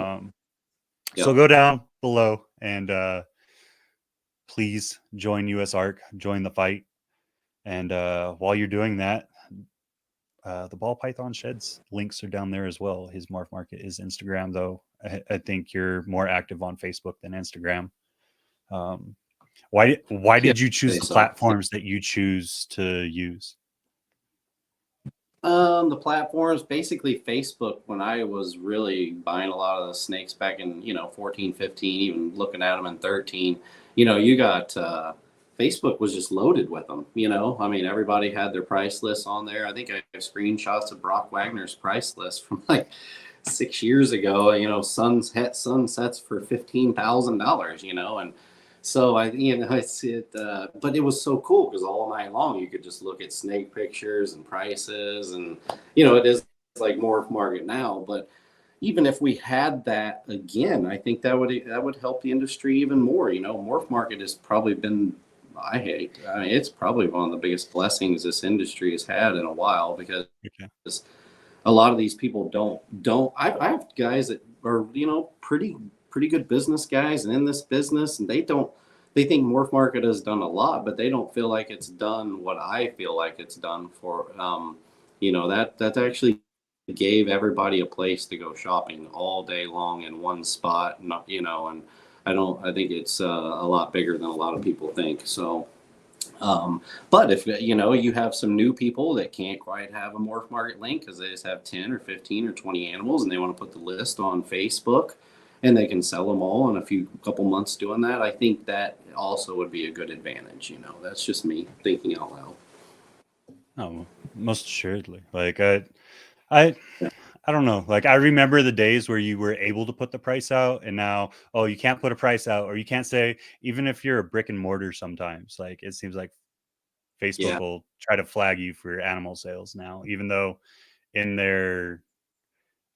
[SPEAKER 1] So go down below and please join US Arc, join the fight. And while you're doing that, the ball python sheds links are down there as well. His morph market is Instagram, though. I think you're more active on Facebook than Instagram. Why did you choose the platforms that you choose to use?
[SPEAKER 2] The platforms, basically Facebook, when I was really buying a lot of the snakes back in, 14, 15, even looking at them in 13, you got, Facebook was just loaded with them, I mean, everybody had their price lists on there. I think I have screenshots of Brock Wagner's price list from like 6 years ago, sunsets for $15,000, and so but it was so cool because all night long you could just look at snake pictures and prices, and it is like morph market now. But even if we had that again, I think that would help the industry even more. Morph market has probably been, it's probably one of the biggest blessings this industry has had in a while, because a lot of these people don't. I have guys that are pretty good business guys and in this business, and they think morph market has done a lot, but they don't feel like it's done what I feel like it's done for that actually gave everybody a place to go shopping all day long in one spot, and I think it's a lot bigger than a lot of people think. So but if you have some new people that can't quite have a morph market link because they just have 10 or 15 or 20 animals, and they want to put the list on Facebook and they can sell them all in a couple months doing that, I think that also would be a good advantage. That's just me thinking out loud.
[SPEAKER 1] Oh, most assuredly. Like I don't know. Like I remember the days where you were able to put the price out, and now, you can't put a price out, or you can't say, even if you're a brick and mortar, sometimes like it seems like Facebook will try to flag you for animal sales now, even though in their,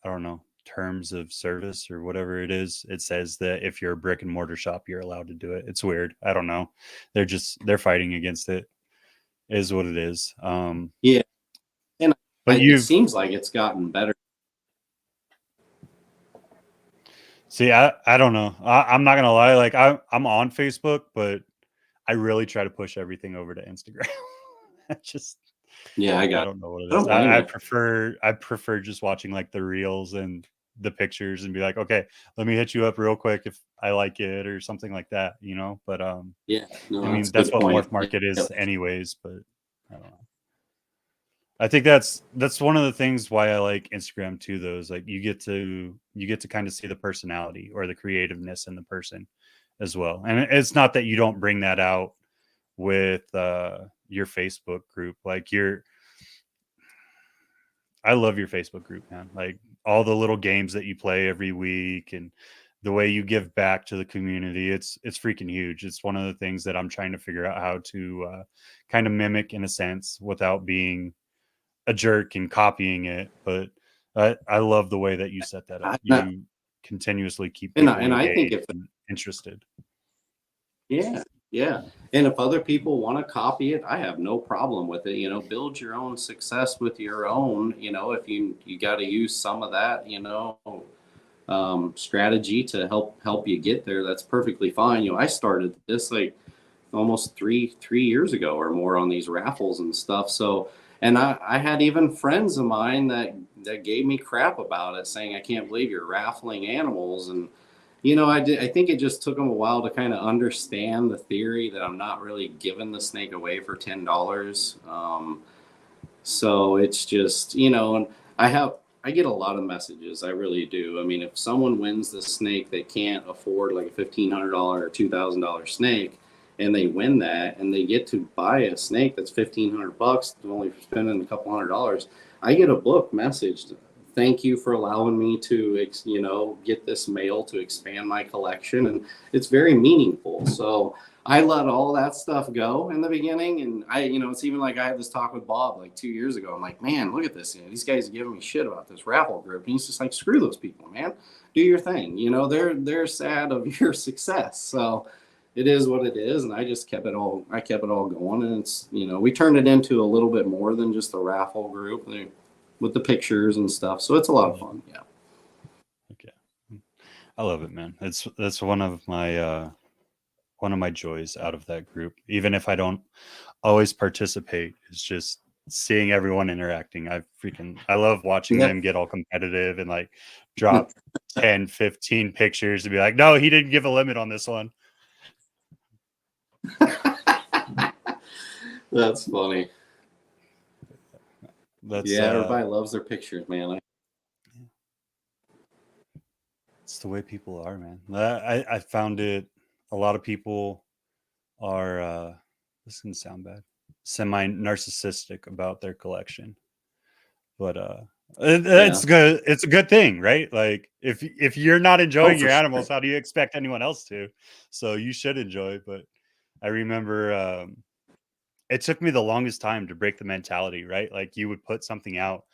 [SPEAKER 1] I don't know, terms of service or whatever it is, it says that if you're a brick and mortar shop, you're allowed to do it. It's weird. I don't know. They're fighting against it. It is what it is.
[SPEAKER 2] And
[SPEAKER 1] but
[SPEAKER 2] it seems like it's gotten better.
[SPEAKER 1] See, I don't know. I'm not gonna lie. Like I'm on Facebook, but I really try to push everything over to Instagram. I don't know what it is. I prefer just watching like the reels and the pictures and be like, okay, let me hit you up real quick if I like it or something like that, But I mean, that's what morph market is anyways. But I don't know. I think that's one of the things why I like Instagram too, though, is like you get to kind of see the personality or the creativeness in the person as well. And it's not that you don't bring that out with your Facebook group. Like I love your Facebook group, man. Like all the little games that you play every week and the way you give back to the community, it's freaking huge. It's one of the things that I'm trying to figure out how to kind of mimic in a sense without being a jerk and copying it. But I love the way that you set that up. You continuously keep people
[SPEAKER 2] and I think
[SPEAKER 1] interested.
[SPEAKER 2] Yeah. And if other people want to copy it, I have no problem with it. Build your own success with your own, if you got to use some of that, strategy to help you get there. That's perfectly fine. I started this like almost three years ago or more on these raffles and stuff. So, and I had even friends of mine that gave me crap about it, saying, I can't believe you're raffling animals. And I think it just took them a while to kind of understand the theory that I'm not really giving the snake away for $10. So it's just, and I get a lot of messages. I really do. I mean, if someone wins the snake, they can't afford like a $1,500 or $2,000 snake, and they win that, and they get to buy a snake that's $1,500, only spending a couple $100. I get a book message. Thank you for allowing me to, get this male to expand my collection, and it's very meaningful. So I let all that stuff go in the beginning. And it's even like I had this talk with Bob like 2 years ago. I'm like, man, look at this. These guys are giving me shit about this raffle group. And he's just like, screw those people, man. Do your thing. They're sad of your success. So it is what it is. And I just kept it all going. And it's, we turned it into a little bit more than just a raffle group with the pictures and stuff. So it's a lot of fun. Yeah.
[SPEAKER 1] Okay. I love it, man. That's one of my joys out of that group, even if I don't always participate. It's just seeing everyone interacting. I love watching them get all competitive and like drop 10, 15 pictures to be like, no, he didn't give a limit on this one.
[SPEAKER 2] That's funny. Everybody loves their pictures, man.
[SPEAKER 1] It's the way people are, man. I found it. A lot of people are, this can sound bad, semi-narcissistic about their collection, but it's good. It's a good thing, right? Like if you're not enjoying your animals, how do you expect anyone else to? So you should enjoy. But I remember it took me the longest time to break the mentality, right? Like you would put something out.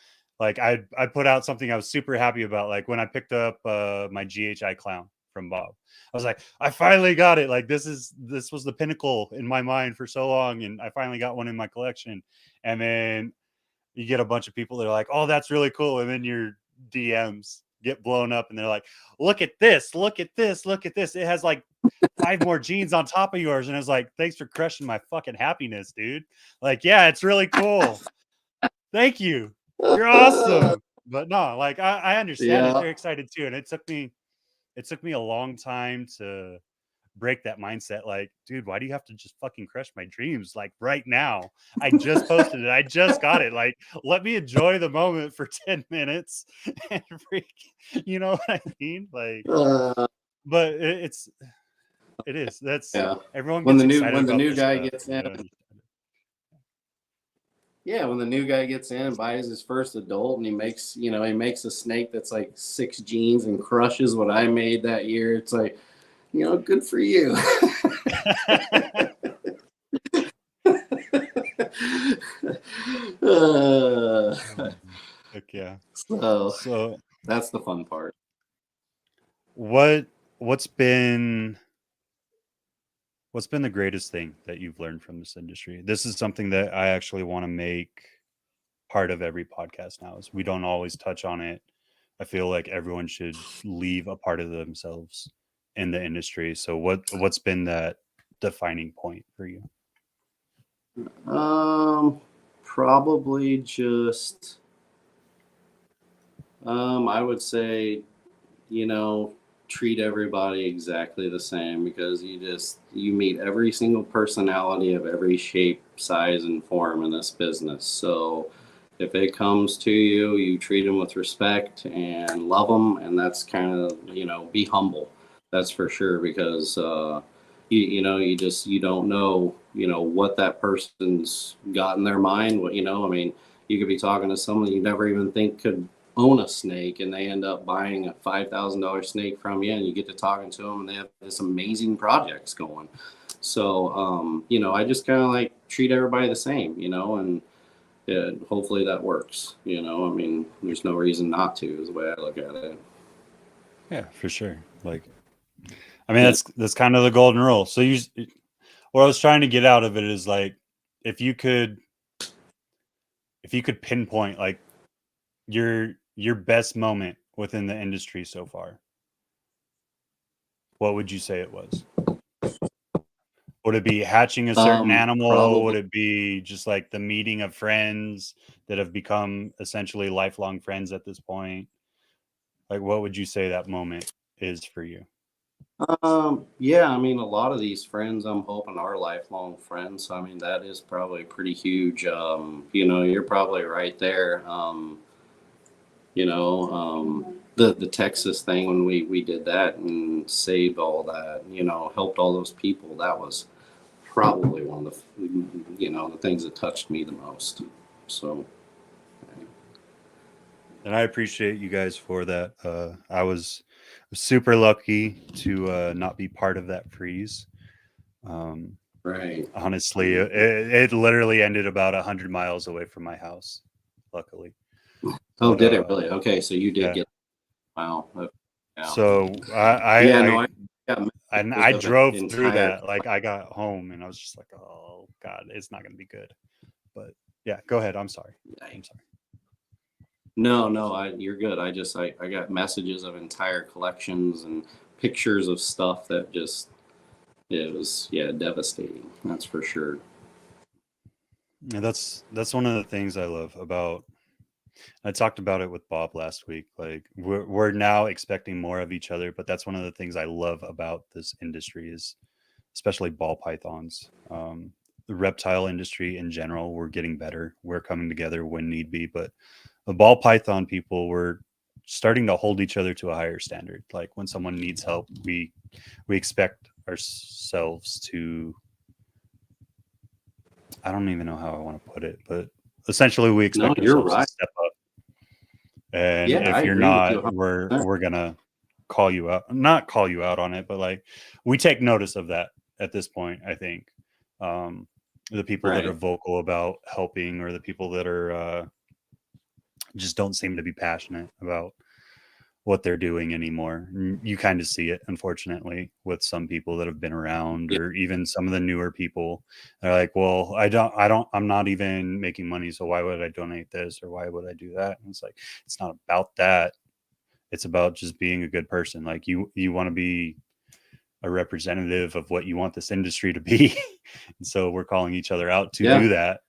[SPEAKER 1] Like I put out something I was super happy about. Like when I picked up my GHI clown from Bob, I was like, I finally got it. Like this was the pinnacle in my mind for so long, and I finally got one in my collection. And then you get a bunch of people that are like, oh, that's really cool. And then your DMs get blown up and they're like, look at this, look at this, look at this. It has like 5 more genes on top of yours. And it's like, thanks for crushing my fucking happiness, dude. Like, yeah, it's really cool. Thank you. You're awesome. But no, like I understand it. They're excited too. And it took me a long time to break that mindset. Like, dude, why do you have to just fucking crush my dreams like right now? I just posted it. I just got it. Like, let me enjoy the moment for 10 minutes and you know what I mean? Like, but it is. That's everyone gets excited
[SPEAKER 2] when the new guy
[SPEAKER 1] stuff,
[SPEAKER 2] gets in. Yeah, when the new guy gets in and buys his first adult and he makes a snake that's like 6 genes and crushes what I made that year, it's like, good for you.
[SPEAKER 1] Heck yeah.
[SPEAKER 2] So that's the fun part.
[SPEAKER 1] What's been the greatest thing that you've learned from this industry? This is something that I actually want to make part of every podcast now, is we don't always touch on it. I feel like everyone should leave a part of themselves in the industry. So what's been that defining point for you?
[SPEAKER 2] Probably just I would say, treat everybody exactly the same, because you meet every single personality of every shape, size, and form in this business. So if it comes to you, you treat them with respect and love them, and that's kind of, be humble. That's for sure, because you don't know, what that person's got in their mind. I mean, you could be talking to someone you never even think could own a snake, and they end up buying a $5,000 snake from you, and you get to talking to them, and they have this amazing projects going. So, I just kind of like treat everybody the same, and hopefully that works. I mean, there's no reason not to, is the way I look at it.
[SPEAKER 1] Yeah, for sure. Like, I mean, that's kind of the golden rule. So what I was trying to get out of it is like, if you could pinpoint like your best moment within the industry so far, what would you say it was? Would it be hatching a certain animal?
[SPEAKER 2] Probably.
[SPEAKER 1] Would it be just like the meeting of friends that have become essentially lifelong friends at this point? Like, what would you say that moment is for you?
[SPEAKER 2] Yeah, I mean, a lot of these friends I'm hoping are lifelong friends. So, I mean, that is probably pretty huge. You're probably right there. The Texas thing when we did that and saved all that, helped all those people. That was probably one of the things that touched me the most. So,
[SPEAKER 1] And I appreciate you guys for that. I was super lucky to not be part of that freeze. Um,
[SPEAKER 2] right.
[SPEAKER 1] Honestly, it literally ended about 100 miles away from my house, luckily.
[SPEAKER 2] Oh,
[SPEAKER 1] But
[SPEAKER 2] did it really? Okay, so you did
[SPEAKER 1] yeah.
[SPEAKER 2] get, wow. Yeah.
[SPEAKER 1] So
[SPEAKER 2] Yeah, no, I got messages
[SPEAKER 1] I
[SPEAKER 2] of an
[SPEAKER 1] drove through
[SPEAKER 2] entire.
[SPEAKER 1] that. Like I got home and I was just like, oh God, it's not gonna be good. But yeah, go ahead. I'm sorry. I'm sorry.
[SPEAKER 2] No, no, you're good. I got messages of entire collections and pictures of stuff that just, it was, yeah, devastating. That's for sure.
[SPEAKER 1] Yeah, that's one of the things I love about. I talked about it with Bob last week. Like we're now expecting more of each other, but that's one of the things I love about this industry is especially ball pythons. The reptile industry in general, we're getting better. We're coming together when need be, but the ball python people were starting to hold each other to a higher standard. Like when someone needs help, we expect ourselves to, I don't even know how I want to put it, but essentially we
[SPEAKER 2] No,
[SPEAKER 1] expect
[SPEAKER 2] you're
[SPEAKER 1] ourselves to
[SPEAKER 2] right.
[SPEAKER 1] step up. And
[SPEAKER 2] Yeah, I
[SPEAKER 1] if you're
[SPEAKER 2] agree with you
[SPEAKER 1] not,
[SPEAKER 2] 100%.
[SPEAKER 1] we're gonna call you out, not call you out on it, but like we take notice of that at this point. I think um, the people that are
[SPEAKER 2] Right.
[SPEAKER 1] vocal about helping, or the people that are just don't seem to be passionate about what they're doing anymore. You kind of see it, unfortunately, with some people that have been around,
[SPEAKER 2] Yeah.
[SPEAKER 1] or even some of the newer people. They're like, "Well, I'm not even making money, so why would I donate this or why would I do that?" And it's like, it's not about that. It's about just being a good person. Like you want to be a representative of what you want this industry to be, and so we're calling each other out to
[SPEAKER 2] Yeah.
[SPEAKER 1] do that.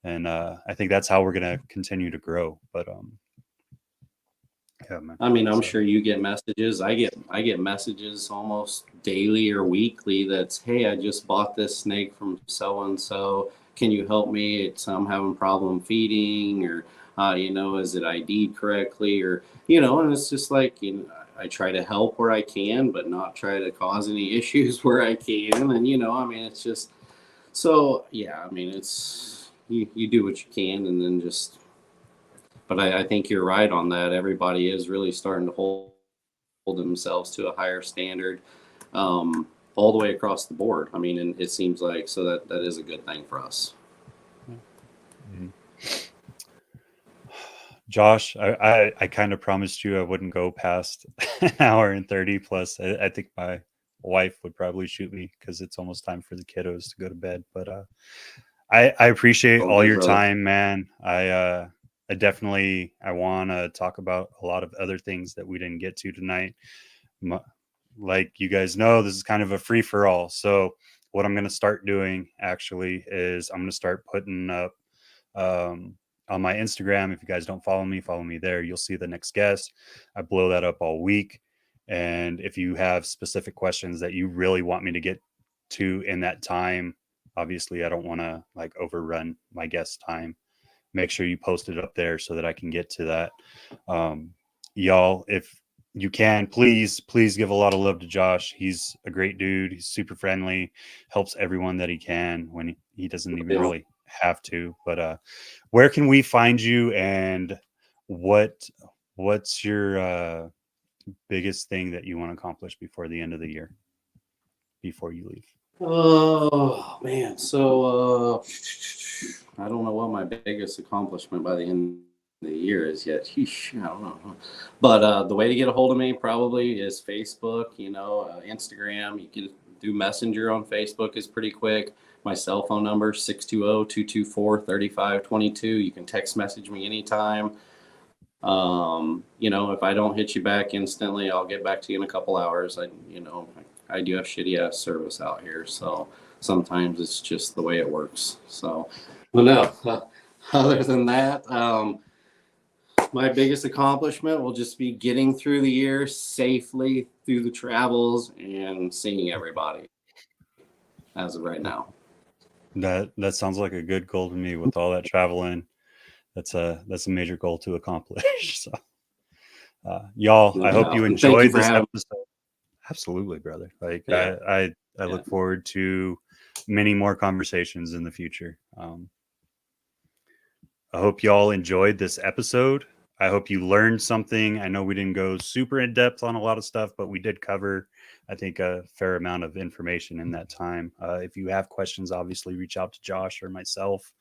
[SPEAKER 1] And I think that's how we're gonna continue to grow. But yeah, man.
[SPEAKER 2] I mean, I'm
[SPEAKER 1] So
[SPEAKER 2] sure you get messages. I get messages almost daily or weekly that's, hey, I just bought this snake from so and so. Can you help me? I'm having problem feeding, or is it ID'd correctly, or and it's just like, I try to help where I can, but not try to cause any issues where I can. And I mean, it's just, so yeah. I mean, it's, you do what you can, and then just, but I think you're right on that. Everybody is really starting to hold themselves to a higher standard, all the way across the board. I mean, and it seems like, so that is a good thing for us.
[SPEAKER 1] mhm. Josh, I kind of promised you I wouldn't go past an hour and 30 plus. I think my wife would probably shoot me because it's almost time for the kiddos to go to bed. But I appreciate
[SPEAKER 2] All
[SPEAKER 1] all
[SPEAKER 2] good,
[SPEAKER 1] your
[SPEAKER 2] brother.
[SPEAKER 1] time, man. I definitely I want to talk about a lot of other things that we didn't get to tonight. M- Like you guys know, this is kind of a free for all. So what I'm going to start doing actually is I'm going to start putting up um, on my Instagram. If you guys don't follow me there. You'll see the next guest. I blow that up all week. And if you have specific questions that you really want me to get to in that time, obviously I don't want to like overrun my guest time. Make sure you post it up there so that I can get to that. Um, y'all, if you can, please give a lot of love to Josh. He's a great dude. He's super friendly, helps everyone that he can when he doesn't even
[SPEAKER 2] Yeah.
[SPEAKER 1] really have to. But where can we find you, and what what's your biggest thing that you want to accomplish before the end of the year, before you leave?
[SPEAKER 2] Oh man, so I don't know what my biggest accomplishment by the end of the year is yet. Sheesh, I don't know, but the way to get a hold of me probably is Facebook. Instagram. You can do Messenger on Facebook is pretty quick. My cell phone number 620-224-3522. You can text message me anytime. If I don't hit you back instantly, I'll get back to you in a couple hours. I do have shitty ass service out here, so sometimes it's just the way it works. So, but no, other than that, My biggest accomplishment will just be getting through the year safely through the travels and seeing everybody as of right now.
[SPEAKER 1] That sounds like a good goal to me. With all that traveling, that's a major goal to accomplish. So, y'all, I hope you enjoyed this episode. Absolutely, brother. Like I look forward to many more conversations in the future. I hope y'all enjoyed this episode. I hope you learned something. I know we didn't go super in depth on a lot of stuff, but we did cover, I think, a fair amount of information in that time. If you have questions, obviously reach out to Josh or myself.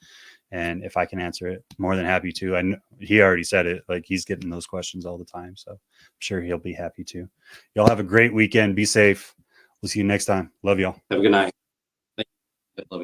[SPEAKER 1] And if I can answer it, more than happy to. I know he already said it, like he's getting those questions all the time. So I'm sure he'll be happy to. Y'all have a great weekend. Be safe. We'll see you next time. Love y'all.
[SPEAKER 2] Have a good night. Love you.